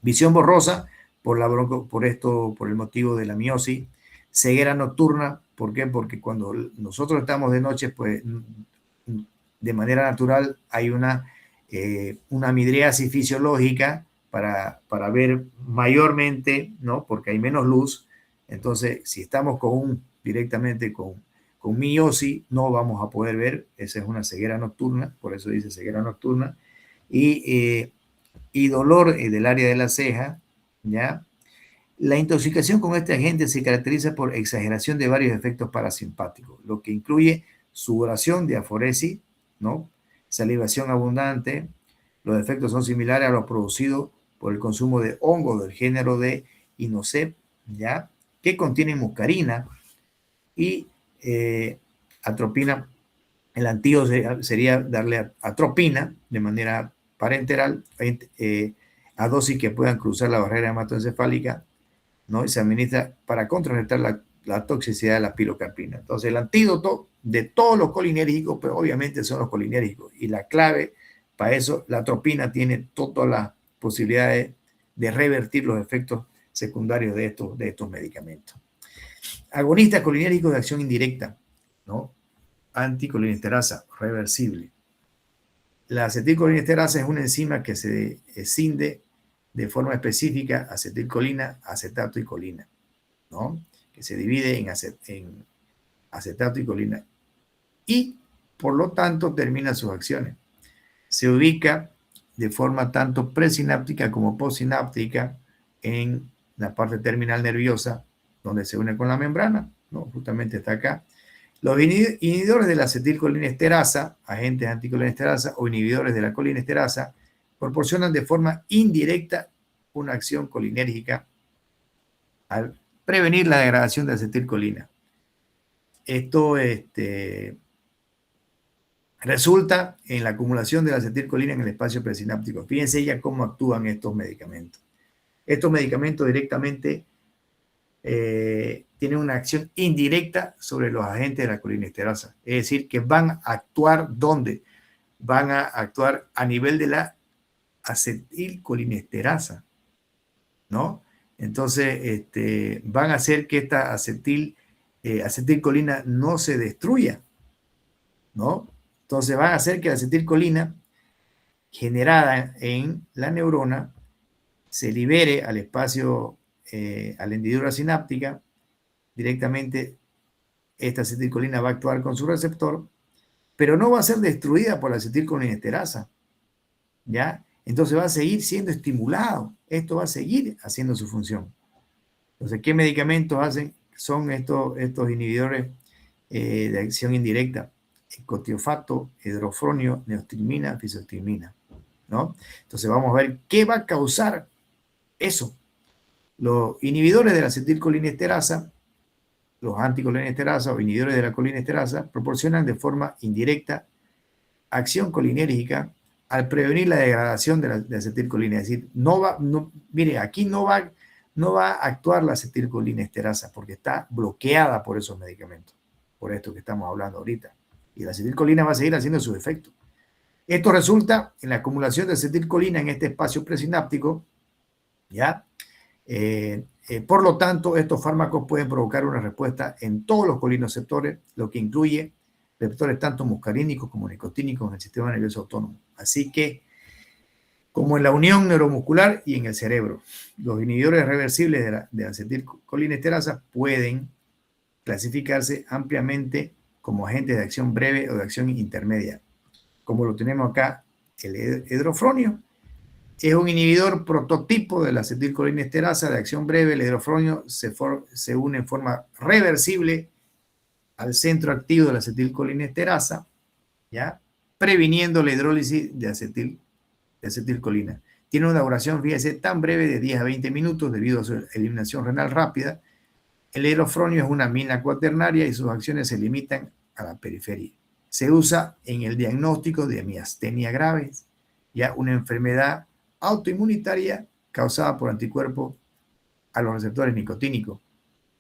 visión borrosa por el motivo de la miosis, ceguera nocturna. ¿Por qué? Porque cuando nosotros estamos de noche, pues de manera natural hay una midriasis fisiológica para ver mayormente, ¿no? Porque hay menos luz. Entonces, si estamos directamente con miosis, no vamos a poder ver. Esa es una ceguera nocturna, por eso dice ceguera nocturna. Y dolor del área de la ceja, ¿ya? La intoxicación con este agente se caracteriza por exageración de varios efectos parasimpáticos, lo que incluye sudoración, diaforesis, ¿no? Salivación abundante. Los efectos son similares a los producidos por el consumo de hongos del género de Inocep, ¿ya?, que contienen muscarina y atropina. El antídoto sería darle atropina de manera parenteral a dosis que puedan cruzar la barrera hematoencefálica, ¿no? Y se administra para contrarrestar la toxicidad de la pilocarpina. Entonces, el antídoto de todos los colinérgicos, pues obviamente son los colinérgicos. Y la clave para eso, la atropina tiene todas las posibilidades de revertir los efectos secundarios de estos medicamentos. Agonistas colinérgicos de acción indirecta, ¿no? Anticolinesterasa, reversible. La acetilcolinesterasa es una enzima que se escinde de forma específica acetilcolina, acetato y colina, ¿no? Que se divide en acetato y colina y, por lo tanto, termina sus acciones. Se ubica de forma tanto presináptica como postsináptica en la parte terminal nerviosa, donde se une con la membrana, ¿no? Justamente está acá. Los inhibidores de la acetilcolinesterasa, agentes anticolinesterasa o inhibidores de la colinesterasa, proporcionan de forma indirecta una acción colinérgica al prevenir la degradación de acetilcolina. Esto resulta en la acumulación de la acetilcolina en el espacio presináptico. Fíjense ya cómo actúan estos medicamentos. Estos medicamentos directamente tienen una acción indirecta sobre los agentes de la colinesterasa. Es decir, que van a actuar ¿dónde? Van a actuar a nivel de la acetilcolinesterasa, ¿no? Entonces, van a hacer que esta acetilcolina no se destruya, ¿no? Entonces, van a hacer que la acetilcolina generada en la neurona se libere al espacio, a la hendidura sináptica. Directamente esta acetilcolina va a actuar con su receptor, pero no va a ser destruida por la acetilcolinesterasa, ¿ya? Entonces va a seguir siendo estimulado. Esto va a seguir haciendo su función. Entonces, ¿qué medicamentos hacen? Son estos inhibidores de acción indirecta: cotiofato, hidrofronio, neostigmina, fisostigmina, ¿no? Entonces vamos a ver qué va a causar eso. Los inhibidores de la acetilcolinesterasa, los anticolinesterasa o inhibidores de la colinesterasa, proporcionan de forma indirecta acción colinérgica al prevenir la degradación de acetilcolina. Es decir, mire, aquí no va a actuar la acetilcolinesterasa porque está bloqueada por esos medicamentos, por esto que estamos hablando ahorita. Y la acetilcolina va a seguir haciendo su efecto. Esto resulta en la acumulación de acetilcolina en este espacio presináptico, ¿ya? Por lo tanto, estos fármacos pueden provocar una respuesta en todos los colinoceptores, lo que incluye receptores tanto muscarínicos como nicotínicos en el sistema nervioso autónomo. Así que, como en la unión neuromuscular y en el cerebro, los inhibidores reversibles de la acetilcolinesterasa pueden clasificarse ampliamente como agentes de acción breve o de acción intermedia, como lo tenemos acá el hidrofronio. Es un inhibidor prototipo de la acetilcolinesterasa de acción breve. El hidrofronio se une en forma reversible al centro activo de la acetilcolinesterasa, ¿ya? Previniendo la hidrólisis de acetilcolina. Tiene una duración, fíjese, tan breve de 10 a 20 minutos debido a su eliminación renal rápida. El hidrofronio es una amina cuaternaria y sus acciones se limitan a la periferia. Se usa en el diagnóstico de miastenia graves, ya una enfermedad autoinmunitaria causada por anticuerpos a los receptores nicotínicos,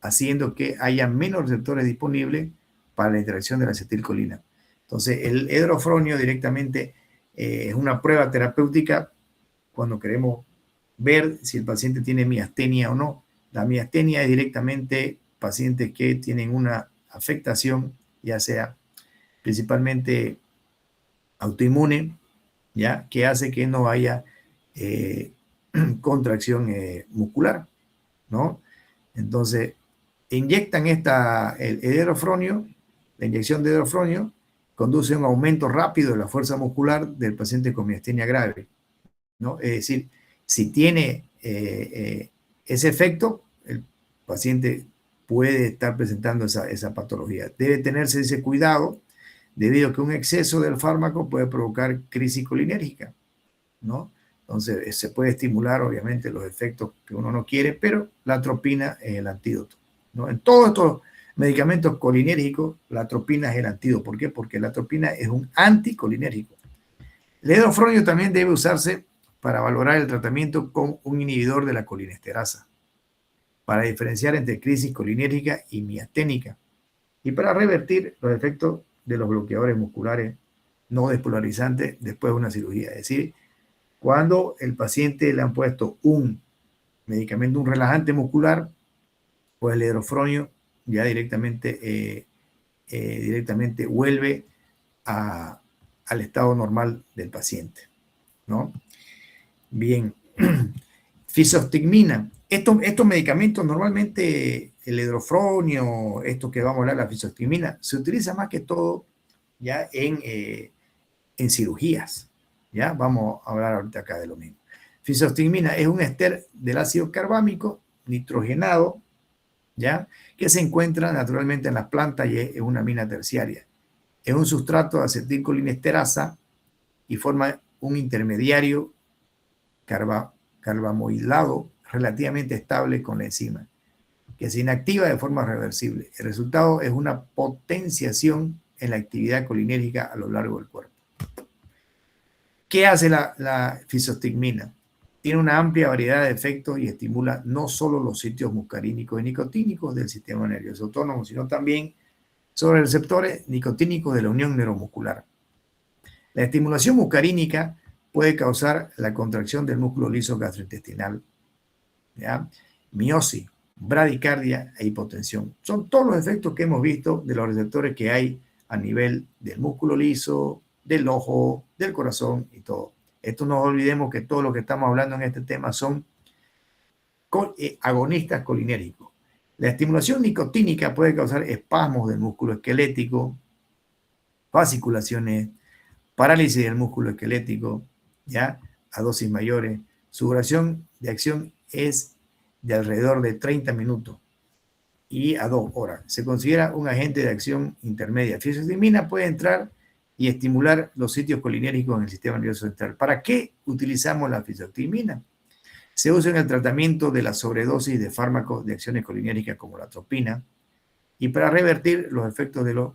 haciendo que haya menos receptores disponibles para la interacción de la acetilcolina. Entonces, el hidrofronio directamente es una prueba terapéutica cuando queremos ver si el paciente tiene miastenia o no. La miastenia es directamente pacientes que tienen una afectación, ya sea principalmente autoinmune, ¿ya? Que hace que no haya contracción muscular, ¿no? Entonces, inyectan el hidrofronio. La inyección de hidrofronio conduce a un aumento rápido de la fuerza muscular del paciente con miastenia grave, ¿no? Es decir, si tiene ese efecto, el paciente puede estar presentando esa patología. Debe tenerse ese cuidado debido a que un exceso del fármaco puede provocar crisis colinérgica, ¿no? Entonces, se puede estimular, obviamente, los efectos que uno no quiere, pero la atropina es el antídoto, ¿no? En todos estos medicamentos colinérgicos, la atropina es el antídoto. ¿Por qué? Porque la atropina es un anticolinérgico. El hidrofronio también debe usarse para valorar el tratamiento con un inhibidor de la colinesterasa, para diferenciar entre crisis colinérgica y miasténica, y para revertir los efectos de los bloqueadores musculares no despolarizantes después de una cirugía. Es decir, cuando el paciente le han puesto un medicamento, un relajante muscular, pues el hidrofronio ya directamente vuelve al estado normal del paciente, ¿no? Bien. Fisostigmina. Estos medicamentos, normalmente el hidrofronio, esto que vamos a hablar, la fisostigmina, se utiliza más que todo ya en cirugías. ¿Ya? Vamos a hablar ahorita acá de lo mismo. Fisostigmina es un éster del ácido carbámico nitrogenado, ¿ya? Que se encuentra naturalmente en las plantas y es una amina terciaria. Es un sustrato de acetilcolinesterasa y forma un intermediario carbamoilado relativamente estable con la enzima, que se inactiva de forma reversible. El resultado es una potenciación en la actividad colinérgica a lo largo del cuerpo. ¿Qué hace la fisostigmina? Tiene una amplia variedad de efectos y estimula no solo los sitios muscarínicos y nicotínicos del sistema nervioso autónomo, sino también sobre receptores nicotínicos de la unión neuromuscular. La estimulación muscarínica puede causar la contracción del músculo liso gastrointestinal, ¿ya? Miosis, bradicardia e hipotensión. Son todos los efectos que hemos visto de los receptores que hay a nivel del músculo liso, del ojo, del corazón y todo. Esto no olvidemos que todo lo que estamos hablando en este tema son agonistas colinérgicos. La estimulación nicotínica puede causar espasmos del músculo esquelético, fasciculaciones, parálisis del músculo esquelético, ¿ya? A dosis mayores. Su duración de acción es de alrededor de 30 minutos y a 2 horas. Se considera un agente de acción intermedia. La fisostigmina puede entrar y estimular los sitios colinérgicos en el sistema nervioso central. ¿Para qué utilizamos la fisostigmina? Se usa en el tratamiento de la sobredosis de fármacos de acciones colinérgicas como la atropina y para revertir los efectos de los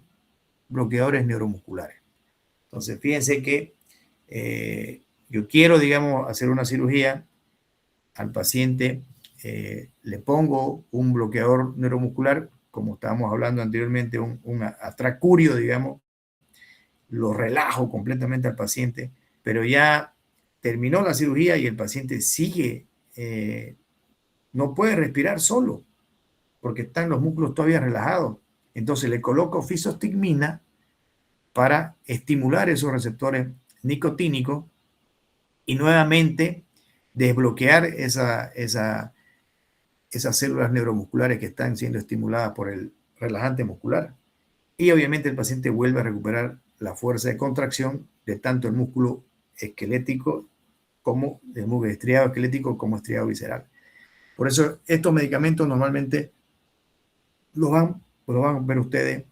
bloqueadores neuromusculares. Entonces, fíjense que yo quiero, digamos, hacer una cirugía al paciente, le pongo un bloqueador neuromuscular, como estábamos hablando anteriormente, un atracurio, digamos, lo relajo completamente al paciente, pero ya terminó la cirugía y el paciente sigue, no puede respirar solo, porque están los músculos todavía relajados. Entonces le coloco fisostigmina para estimular esos receptores nicotínicos y nuevamente desbloquear esas células neuromusculares que están siendo estimuladas por el relajante muscular. Y obviamente el paciente vuelve a recuperar la fuerza de contracción de tanto el músculo esquelético como el músculo estriado esquelético como estriado visceral. Por eso estos medicamentos normalmente los van a ver ustedes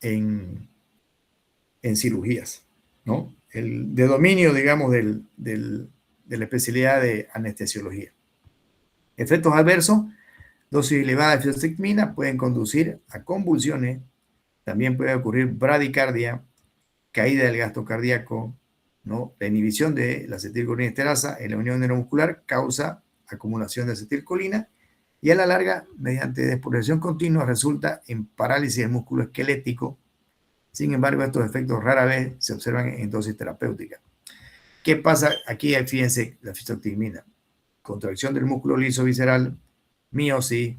en cirugías, ¿no? De dominio, digamos, de la especialidad de anestesiología. Efectos adversos: dosis elevada de fisostigmina pueden conducir a convulsiones, también puede ocurrir bradicardia, caída del gasto cardíaco, ¿no? La inhibición de la acetilcolinesterasa en la unión neuromuscular causa acumulación de acetilcolina y a la larga, mediante despolarización continua, resulta en parálisis del músculo esquelético. Sin embargo, estos efectos rara vez se observan en dosis terapéuticas. ¿Qué pasa? Aquí, fíjense, la fisostigmina: contracción del músculo liso visceral, miosis,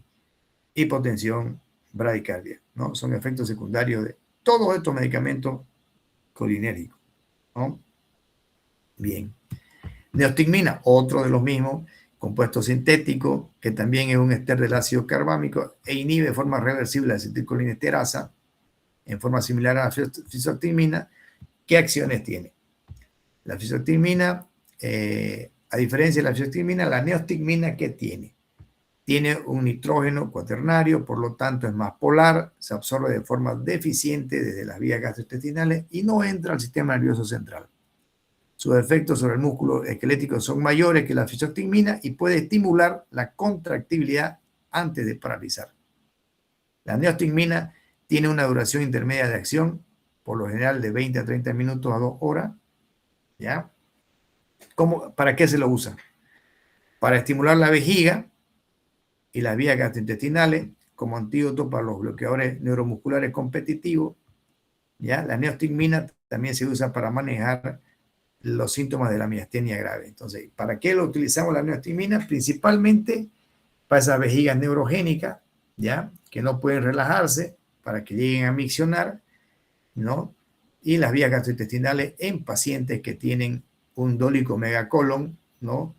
hipotensión, bradicardia, ¿no? Son efectos secundarios de todos estos medicamentos colinérgicos, ¿no? Bien. Neostigmina, otro de los mismos, compuesto sintético, que también es un éster del ácido carbámico e inhibe de forma reversible la acetilcolinesterasa en forma similar a la fisostigmina. ¿Qué acciones tiene? La fisostigmina, a diferencia de la fisostigmina, la neostigmina, ¿qué tiene? Tiene un nitrógeno cuaternario, por lo tanto es más polar, se absorbe de forma deficiente desde las vías gastrointestinales y no entra al sistema nervioso central. Sus efectos sobre el músculo esquelético son mayores que la fisostigmina y puede estimular la contractibilidad antes de paralizar. La neostigmina tiene una duración intermedia de acción, por lo general de 20 a 30 minutos a 2 horas. ¿Ya? ¿Para qué se lo usa? Para estimular la vejiga y las vías gastrointestinales como antídoto para los bloqueadores neuromusculares competitivos. ¿Ya? La neostigmina también se usa para manejar los síntomas de la miastenia grave. Entonces, ¿para qué lo utilizamos la neostigmina? Principalmente para esas vejigas neurogénicas, ¿ya? Que no pueden relajarse, para que lleguen a miccionar, ¿no? Y las vías gastrointestinales en pacientes que tienen un dólico megacolon, ¿no?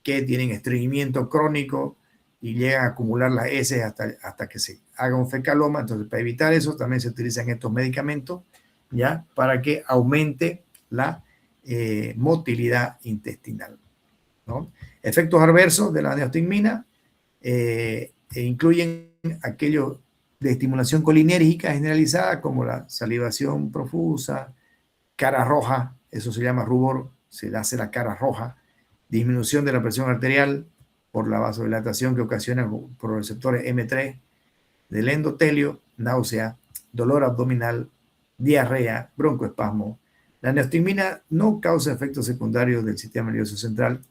Que tienen estreñimiento crónico y llegan a acumular las heces hasta que se haga un fecaloma. Entonces, para evitar eso, también se utilizan estos medicamentos, ¿ya? Para que aumente la motilidad intestinal, ¿no? Efectos adversos de la neostigmina incluyen aquellos de estimulación colinérgica generalizada, como la salivación profusa, cara roja, eso se llama rubor, se le hace la cara roja, disminución de la presión arterial por la vasodilatación que ocasiona por los receptores M3 del endotelio, náusea, dolor abdominal, diarrea, broncoespasmo. La neostigmina no causa efectos secundarios del sistema nervioso central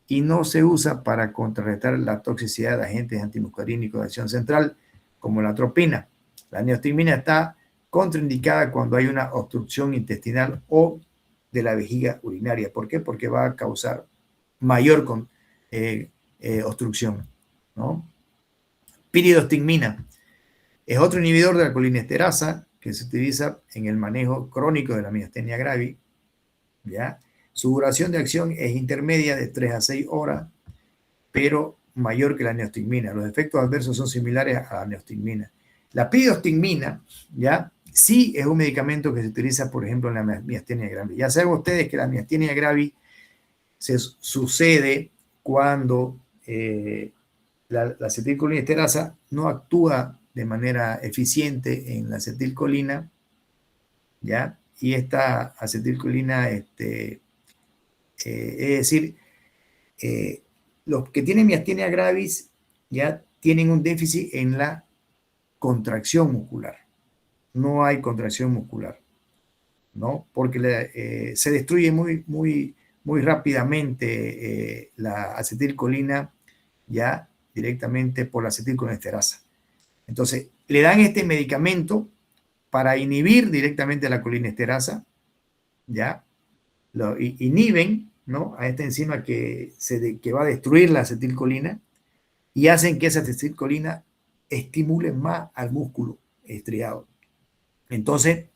y no se usa para contrarrestar la toxicidad de agentes antimuscarínicos de acción central, como la atropina. La neostigmina está contraindicada cuando hay una obstrucción intestinal o de la vejiga urinaria. ¿Por qué? Porque va a causar mayor obstrucción, ¿no? Piridostigmina es otro inhibidor de la colinesterasa que se utiliza en el manejo crónico de la miastenia gravis, ¿ya? Su duración de acción es intermedia de 3 a 6 horas, pero mayor que la neostigmina. Los efectos adversos son similares a la neostigmina. La piridostigmina, ¿ya? Sí es un medicamento que se utiliza, por ejemplo, en la miastenia gravis. Ya saben ustedes que la miastenia gravis se sucede cuando la acetilcolinesterasa no actúa de manera eficiente en la acetilcolina, ¿ya? Y esta acetilcolina, es decir, los que tienen miastenia gravis ya tienen un déficit en la contracción muscular. No hay contracción muscular, ¿no? Porque se destruye muy rápidamente la acetilcolina ya directamente por la acetilcolinesterasa. Entonces, le dan este medicamento para inhibir directamente la colinesterasa, ¿ya? Lo inhiben, ¿no? A esta enzima que va a destruir la acetilcolina y hacen que esa acetilcolina estimule más al músculo estriado. Entonces,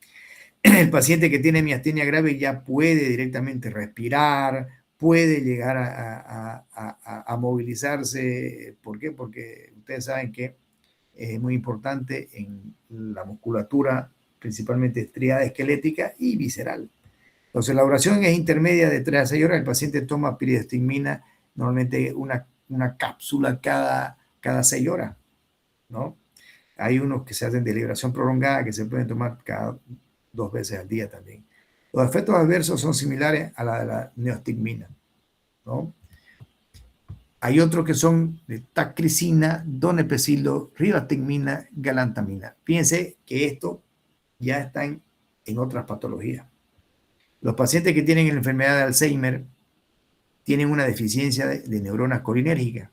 el paciente que tiene miastenia grave ya puede directamente respirar, puede llegar a movilizarse. ¿Por qué? Porque ustedes saben que es muy importante en la musculatura, principalmente estriada esquelética y visceral. Entonces, la duración es intermedia de 3 a 6 horas. El paciente toma piridostigmina, normalmente una cápsula cada 6 horas, ¿no? Hay unos que se hacen de liberación prolongada que se pueden tomar cada 2 veces al día también. Los efectos adversos son similares a la de la neostigmina, ¿no? Hay otros que son de tacricina, donepezilo, rivastigmina, galantamina. Fíjense que esto ya están en otras patologías. Los pacientes que tienen la enfermedad de Alzheimer tienen una deficiencia de neuronas colinérgicas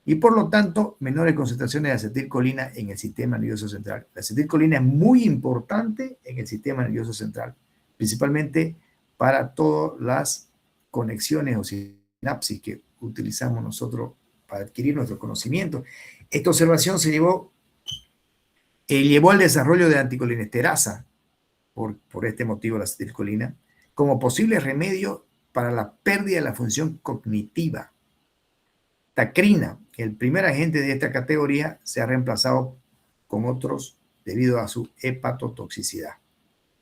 y por lo tanto menores concentraciones de acetilcolina en el sistema nervioso central. La acetilcolina es muy importante en el sistema nervioso central, principalmente para todas las conexiones o sinapsis que utilizamos nosotros para adquirir nuestro conocimiento. Esta observación se llevó al desarrollo de anticolinesterasa, por este motivo la acetilcolina, como posible remedio para la pérdida de la función cognitiva. Tacrina, el primer agente de esta categoría, se ha reemplazado con otros debido a su hepatotoxicidad,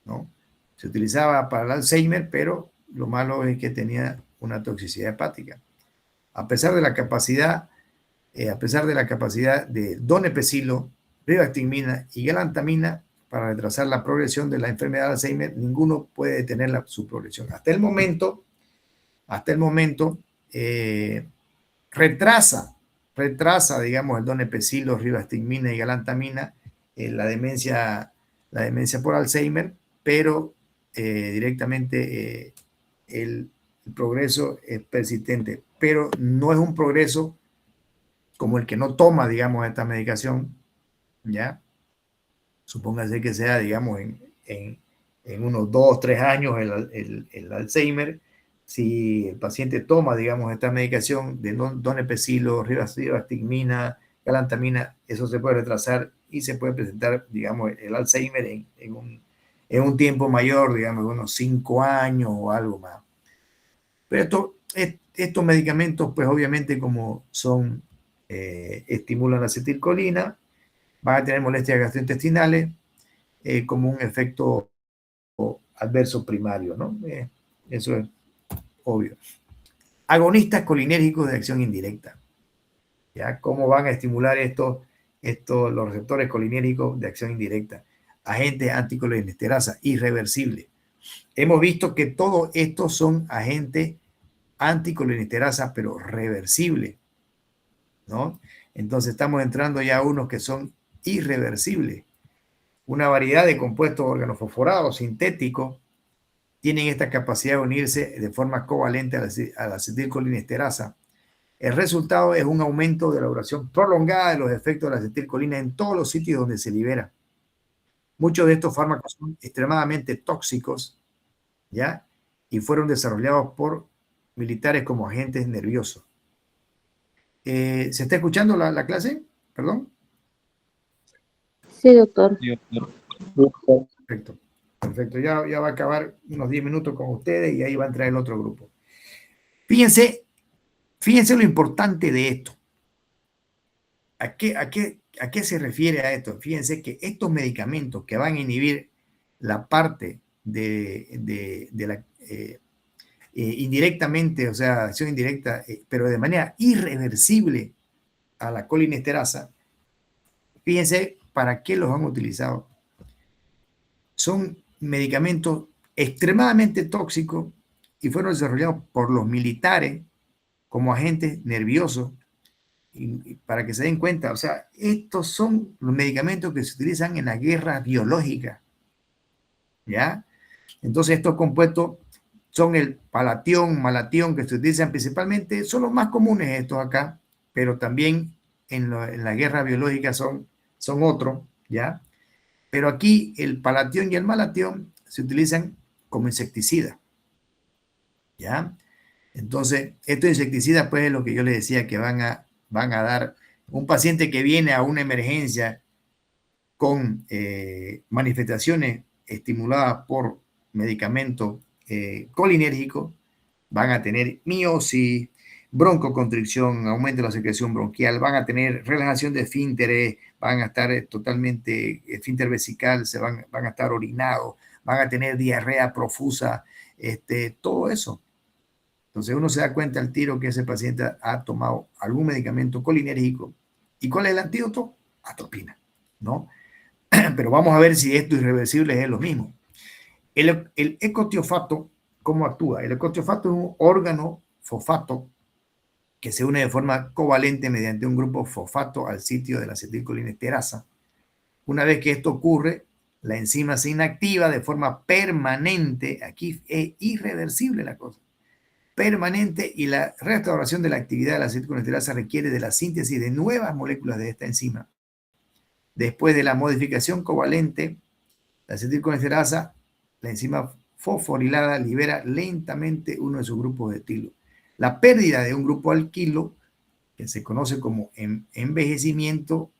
¿no? Se utilizaba para el Alzheimer, pero lo malo es que tenía una toxicidad hepática. A pesar de la capacidad de donepezilo, rivastigmina y galantamina para retrasar la progresión de la enfermedad de Alzheimer, ninguno puede detener su progresión. Hasta el momento, retrasa, digamos, el donepezilo, rivastigmina y galantamina, la demencia por Alzheimer, pero directamente el progreso es persistente, pero no es un progreso como el que no toma, digamos, esta medicación, ¿ya? Supóngase que sea, digamos, en unos 2 o 3 años el Alzheimer. Si el paciente toma, digamos, esta medicación de donepezilo, rivastigmina, galantamina, eso se puede retrasar y se puede presentar, digamos, el Alzheimer en un tiempo mayor, digamos, unos 5 años o algo más. Pero estos medicamentos, pues obviamente como estimulan la acetilcolina, van a tener molestias gastrointestinales como un efecto adverso primario, ¿no? Eso es obvio. Agonistas colinérgicos de acción indirecta. ¿Ya? ¿Cómo van a estimular los receptores colinérgicos de acción indirecta? Agentes anticolinesterasa irreversibles. Hemos visto que todos estos son agentes anticolinesterasa, pero reversible, ¿no? Entonces estamos entrando ya a unos que son irreversibles. Una variedad de compuestos organofosforados sintéticos tienen esta capacidad de unirse de forma covalente a la acetilcolinesterasa. El resultado es un aumento de la duración prolongada de los efectos de la acetilcolina en todos los sitios donde se libera. Muchos de estos fármacos son extremadamente tóxicos, ¿ya? Y fueron desarrollados por militares como agentes nerviosos. ¿Se está escuchando la clase? Perdón. Sí, doctor. Perfecto. Perfecto. Ya va a acabar unos 10 minutos con ustedes y ahí va a entrar el otro grupo. Fíjense lo importante de esto. ¿A qué se refiere a esto? Fíjense que estos medicamentos que van a inhibir la parte de la indirectamente, o sea, acción indirecta, pero de manera irreversible a la colinesterasa, fíjense para qué los han utilizado. Son medicamentos extremadamente tóxicos y fueron desarrollados por los militares como agentes nerviosos. Y para que se den cuenta, o sea, estos son los medicamentos que se utilizan en la guerra biológica, ¿ya? Entonces estos compuestos son el palatión, malatión, que se utilizan principalmente, son los más comunes estos acá, pero también en la guerra biológica son otros, ¿ya? Pero aquí el palatión y el malatión se utilizan como insecticida, ¿ya? Entonces, estos insecticidas, pues, es lo que yo les decía que van a dar un paciente que viene a una emergencia con manifestaciones estimuladas por medicamentos colinérgicos, van a tener miosis, broncoconstricción, aumento de la secreción bronquial, van a tener relajación de esfínteres, van a estar totalmente esfínter vesical, van a estar orinados, van a tener diarrea profusa, todo eso. Entonces uno se da cuenta al tiro que ese paciente ha tomado algún medicamento colinérgico. ¿Y cuál es el antídoto? Atropina, ¿no? Pero vamos a ver si esto irreversible es lo mismo. El ecotiofato, ¿cómo actúa? El ecotiofato es un órgano fosfato que se une de forma covalente mediante un grupo fosfato al sitio de la acetilcolinesterasa. Una vez que esto ocurre, la enzima se inactiva de forma permanente. Aquí es irreversible la cosa. Permanente, y la restauración de la actividad de la acetilcolinesterasa requiere de la síntesis de nuevas moléculas de esta enzima. Después de la modificación covalente, la acetilcolinesterasa, la enzima fosforilada, libera lentamente uno de sus grupos de etilo. La pérdida de un grupo alquilo, que se conoce como envejecimiento,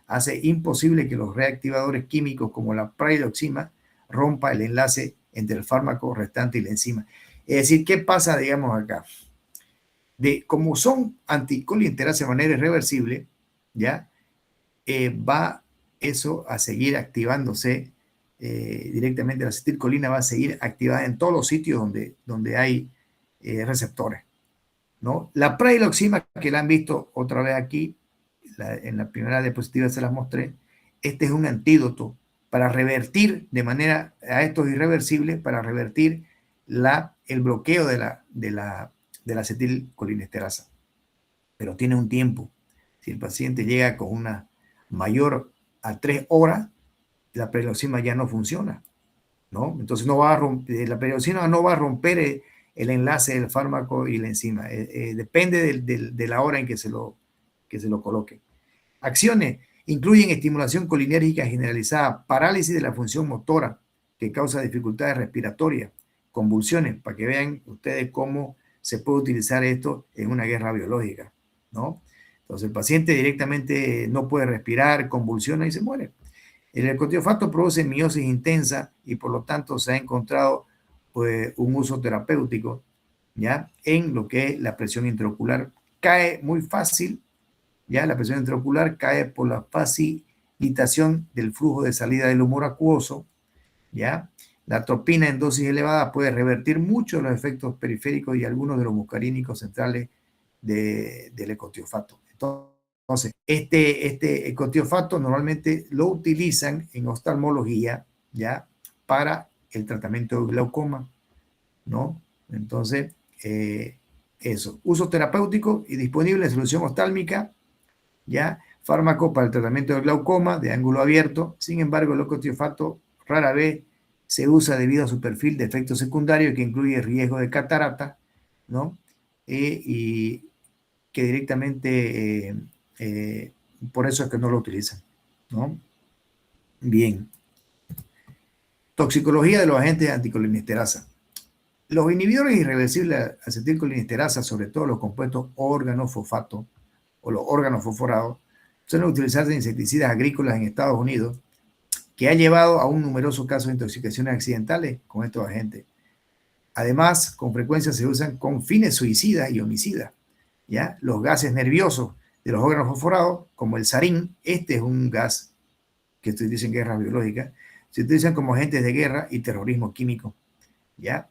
hace imposible que los reactivadores químicos como la priloxima rompa el enlace entre el fármaco restante y la enzima. Es decir, ¿qué pasa, digamos, acá? Como son anticolinesterasa de manera irreversible, ¿ya? Va eso a seguir activándose directamente. La acetilcolina va a seguir activada en todos los sitios donde hay receptores, ¿no? La priloxima, que la han visto otra vez aquí, en la primera diapositiva se las mostré, este es un antídoto para revertir de manera a estos irreversibles, para revertir el bloqueo de la acetilcolinesterasa. Pero tiene un tiempo. Si el paciente llega con una mayor a 3 horas, la priloxima ya no funciona, ¿no? Entonces la priloxima no va a romper el enlace del fármaco y la enzima. Depende de la hora en que se lo coloque. Acciones incluyen estimulación colinérgica generalizada, parálisis de la función motora que causa dificultades respiratorias, convulsiones, para que vean ustedes cómo se puede utilizar esto en una guerra biológica, ¿no? Entonces el paciente directamente no puede respirar, convulsiona y se muere. El ecotiofato produce miosis intensa y por lo tanto se ha encontrado pues, un uso terapéutico, ¿ya? En lo que es la presión intraocular. Cae muy fácil, ¿ya? La presión intraocular cae por la facilitación del flujo de salida del humor acuoso, ¿ya? La atropina en dosis elevadas puede revertir muchos de los efectos periféricos y algunos de los muscarínicos centrales del ecotiofato. Entonces, este ecotiofato normalmente lo utilizan en oftalmología, ¿ya? Para el tratamiento de glaucoma, ¿no? Entonces, Eso, uso terapéutico y disponible en solución oftálmica, ¿ya? Fármaco para el tratamiento del glaucoma de ángulo abierto. Sin embargo, el loco-tiofato rara vez se usa debido a su perfil de efecto secundario que incluye riesgo de catarata, ¿no? Y que directamente, por eso es que no lo utilizan, ¿no? Bien. Toxicología de los agentes anticolinesterasa. Los inhibidores irreversibles de acetilcolinesterasa, sobre todo los compuestos organofosfato o los órganos fosforados, suelen utilizarse en insecticidas agrícolas en Estados Unidos, que ha llevado a un numeroso caso de intoxicaciones accidentales con estos agentes. Además, con frecuencia se usan con fines suicidas y homicidas. ¿Ya? Los gases nerviosos de los órganos fosforados, como el sarín, este es un gas que se utiliza en guerras biológicas, se utilizan como agentes de guerra y terrorismo químico. ¿Ya?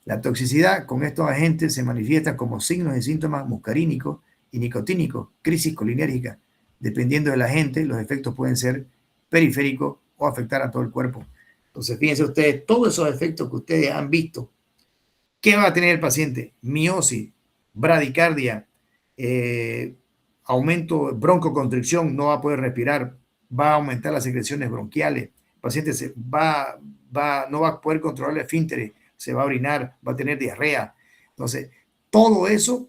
La toxicidad con estos agentes se manifiesta como signos y síntomas muscarínicos y nicotínicos, crisis colinérgica. Dependiendo del agente, los efectos pueden ser periféricos o afectar a todo el cuerpo. Entonces, fíjense ustedes, todos esos efectos que ustedes han visto, ¿qué va a tener el paciente? Miosis, bradicardia, aumento, broncoconstricción, no va a poder respirar, va a aumentar las secreciones bronquiales, el paciente no va a poder controlar el esfínteres, se va a orinar, va a tener diarrea. Entonces, todo eso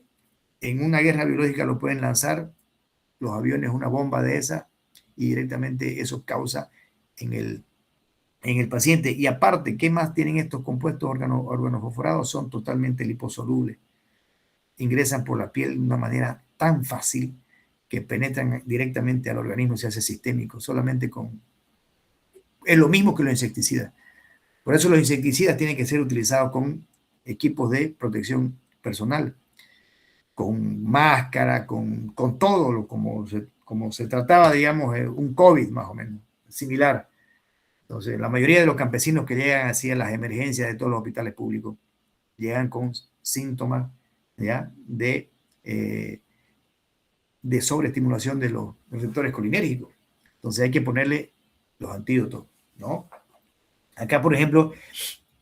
en una guerra biológica lo pueden lanzar los aviones una bomba de esa y directamente eso causa en el paciente. Y aparte, ¿qué más tienen estos compuestos organofosforados? Son totalmente liposolubles. Ingresan por la piel de una manera tan fácil que penetran directamente al organismo y se hace sistémico, solamente con... Es lo mismo que los insecticidas. Por eso los insecticidas tienen que ser utilizados con equipos de protección personal, con máscara, con todo, como se trataba, digamos, un COVID más o menos, similar. Entonces, la mayoría de los campesinos que llegan así a las emergencias de todos los hospitales públicos, llegan con síntomas, ¿ya? De sobreestimulación de los receptores colinérgicos. Entonces hay que ponerle los antídotos, ¿no? Acá, por ejemplo,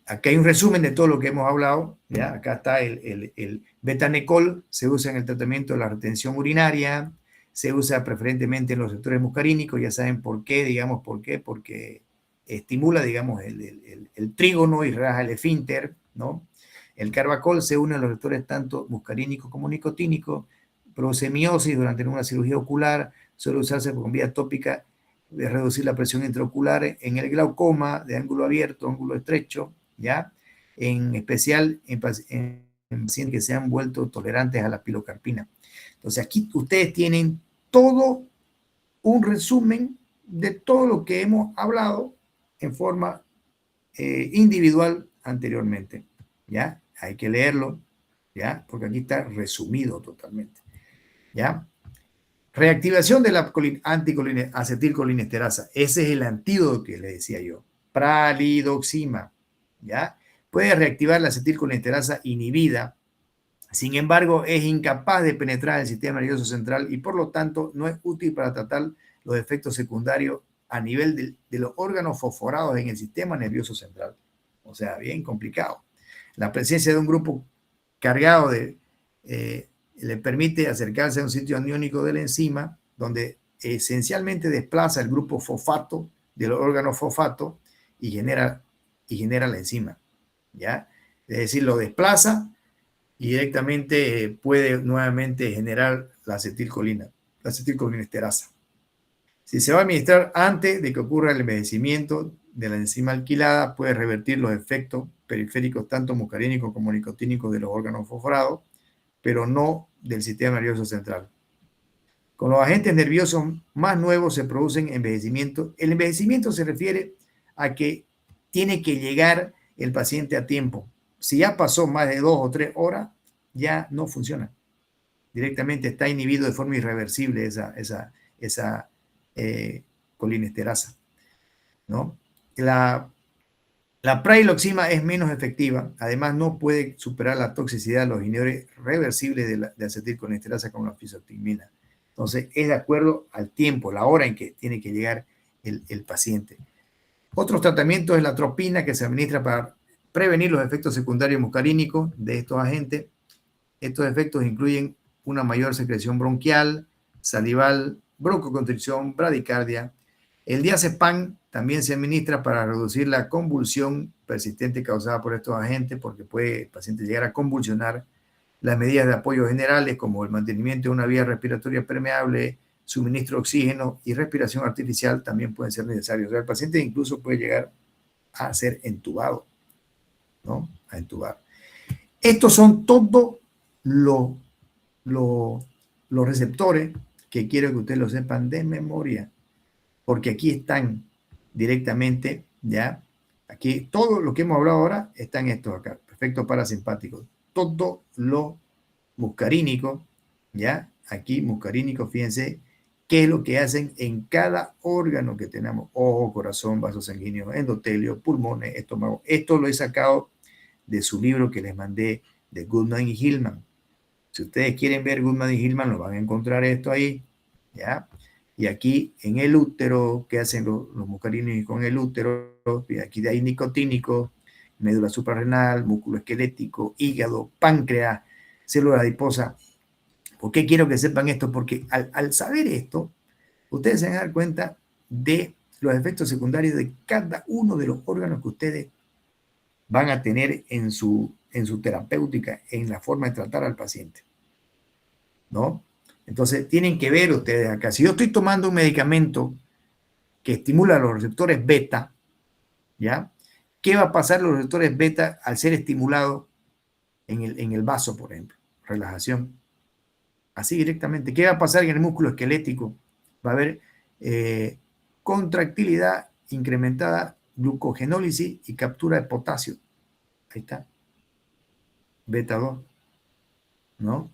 acá hay un resumen de todo lo que hemos hablado, ¿ya? Acá está el betanecol, se usa en el tratamiento de la retención urinaria, se usa preferentemente en los receptores muscarínicos, ya saben por qué, digamos, ¿por qué? Porque estimula, digamos, el trígono y relaja el esfínter, ¿no? El carbacol se une a los receptores tanto muscarínicos como nicotínicos, produce miosis durante una cirugía ocular, suele usarse con vía tópica de reducir la presión intraocular en el glaucoma de ángulo abierto, ángulo estrecho, ¿ya? En especial en pacientes que se han vuelto tolerantes a la pilocarpina. Entonces aquí ustedes tienen todo un resumen de todo lo que hemos hablado en forma individual anteriormente, ¿ya? Hay que leerlo, ¿ya? Porque aquí está resumido totalmente, ¿ya? Reactivación de la acetilcolinesterasa. Ese es el antídoto que le decía yo. Pralidoxima, ¿ya? Puede reactivar la acetilcolinesterasa inhibida. Sin embargo, es incapaz de penetrar en el sistema nervioso central y por lo tanto no es útil para tratar los efectos secundarios a nivel de los órganos fosforados en el sistema nervioso central. O sea, bien complicado. La presencia de un grupo cargado le permite acercarse a un sitio aniónico de la enzima, donde esencialmente desplaza el grupo fosfato del órgano fosfato y genera la enzima, ¿ya? Es decir, lo desplaza y directamente puede nuevamente generar la acetilcolinesterasa. Si se va a administrar antes de que ocurra el envejecimiento de la enzima alquilada, puede revertir los efectos periféricos tanto muscarínicos como nicotínicos de los órganos fosforados, pero no del sistema nervioso central. Con los agentes nerviosos más nuevos se producen envejecimientos. El envejecimiento se refiere a que tiene que llegar el paciente a tiempo. Si ya pasó más de 2 o 3 horas, ya no funciona. Directamente está inhibido de forma irreversible esa colinesterasa, ¿no? La prailoxima es menos efectiva, además no puede superar la toxicidad de los inhibidores reversibles de acetilcolinesterasa como la fisotiminas. Entonces, es de acuerdo al tiempo, la hora en que tiene que llegar el paciente. Otros tratamientos es la atropina, que se administra para prevenir los efectos secundarios muscarínicos de estos agentes. Estos efectos incluyen una mayor secreción bronquial, salival, broncoconstricción, bradicardia. El diazepam también se administra para reducir la convulsión persistente causada por estos agentes, porque puede el paciente llegar a convulsionar. Las medidas de apoyo generales, como el mantenimiento de una vía respiratoria permeable, suministro de oxígeno y respiración artificial, también pueden ser necesarios. O sea, el paciente incluso puede llegar a ser entubado, ¿no? A entubar. Estos son todos los receptores que quiero que ustedes lo sepan de memoria, porque aquí están directamente, ¿ya? Aquí todo lo que hemos hablado ahora está en estos acá, efectos parasimpáticos. Todo lo muscarínico, ¿ya? Aquí muscarínico, fíjense qué es lo que hacen en cada órgano que tenemos: ojo, corazón, vasos sanguíneos, endotelio, pulmones, estómago. Esto lo he sacado de su libro que les mandé, de Goodman y Hillman. Si ustedes quieren ver Goodman y Hillman, lo van a encontrar esto ahí, ¿ya? Y aquí en el útero, ¿qué hacen los muscarínicos con el útero? Y aquí hay nicotínicos, médula suprarrenal, músculo esquelético, hígado, páncreas, célula adiposa. ¿Por qué quiero que sepan esto? Porque al saber esto, ustedes se van a dar cuenta de los efectos secundarios de cada uno de los órganos que ustedes van a tener en su terapéutica, en la forma de tratar al paciente, ¿no? Entonces, tienen que ver ustedes acá. Si yo estoy tomando un medicamento que estimula los receptores beta, ¿ya? ¿Qué va a pasar los receptores beta al ser estimulados en el vaso, por ejemplo? Relajación. Así directamente. ¿Qué va a pasar en el músculo esquelético? Va a haber contractilidad incrementada, glucogenólisis y captura de potasio. Ahí está. Beta 2, ¿no?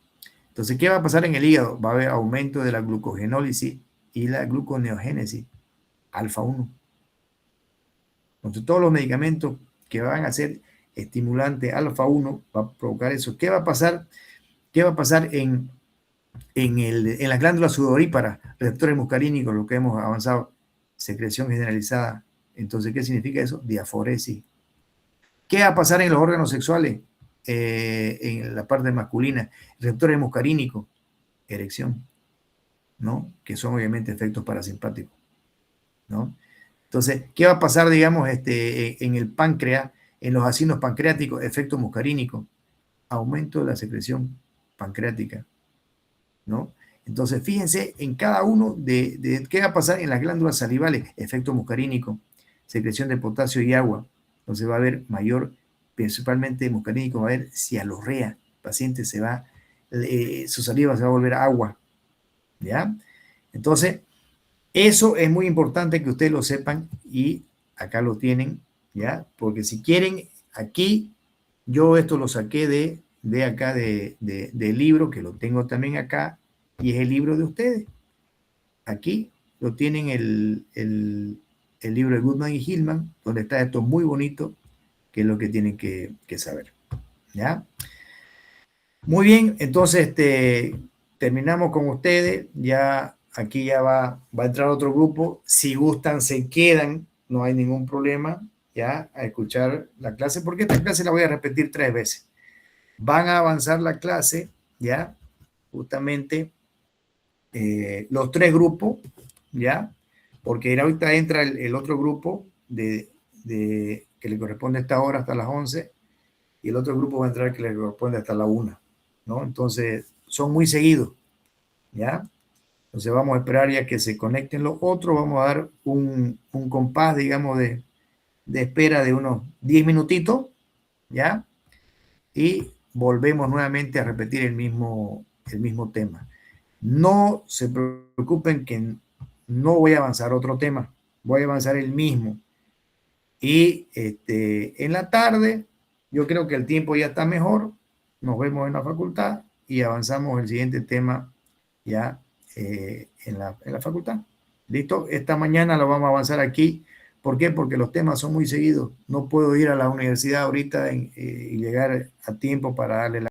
Entonces, ¿qué va a pasar en el hígado? Va a haber aumento de la glucogenólisis y la gluconeogénesis, alfa 1. Entonces, todos los medicamentos que van a ser estimulantes alfa 1 va a provocar eso. ¿Qué va a pasar? ¿Qué va a pasar en las glándulas sudoríparas, receptores muscarínicos, lo que hemos avanzado? Secreción generalizada. Entonces, ¿qué significa eso? Diaforesis. ¿Qué va a pasar en los órganos sexuales? En la parte masculina, receptores muscarínicos, erección, ¿no? Que son obviamente efectos parasimpáticos, ¿no? Entonces, ¿qué va a pasar, digamos, en el páncreas, en los acinos pancreáticos? Efecto muscarínico, aumento de la secreción pancreática, ¿no? Entonces, fíjense en cada uno de qué va a pasar en las glándulas salivales: efecto muscarínico, secreción de potasio y agua. Entonces va a haber mayor, principalmente muscarínico, va a haber cialorrea. El paciente su saliva se va a volver agua, ¿ya? Entonces, eso es muy importante que ustedes lo sepan, y acá lo tienen, ¿ya? Porque si quieren, aquí, yo esto lo saqué de acá, del libro, que lo tengo también acá, y es el libro de ustedes. Aquí lo tienen el libro de Goodman y Hillman, donde está esto muy bonito, que es lo que tienen que saber, ¿ya? Muy bien, entonces terminamos con ustedes. Ya aquí ya va a entrar otro grupo. Si gustan, se quedan, no hay ningún problema, ya, a escuchar la clase, porque esta clase la voy a repetir 3 veces. Van a avanzar la clase, ya, justamente los 3 grupos, ya, porque ahorita entra el otro grupo que le corresponde a esta hora hasta las 11, y el otro grupo va a entrar que le corresponde hasta la 1, ¿no? Entonces, son muy seguidos, ¿ya? Entonces vamos a esperar ya que se conecten los otros. Vamos a dar un compás, digamos, de espera de unos 10 minutitos, ¿ya? Y volvemos nuevamente a repetir el mismo tema. No se preocupen que no voy a avanzar otro tema, voy a avanzar el mismo. Y en la tarde, yo creo que el tiempo ya está mejor, nos vemos en la facultad y avanzamos el siguiente tema ya en la facultad. ¿Listo? Esta mañana lo vamos a avanzar aquí. ¿Por qué? Porque los temas son muy seguidos. No puedo ir a la universidad ahorita y llegar a tiempo para darle la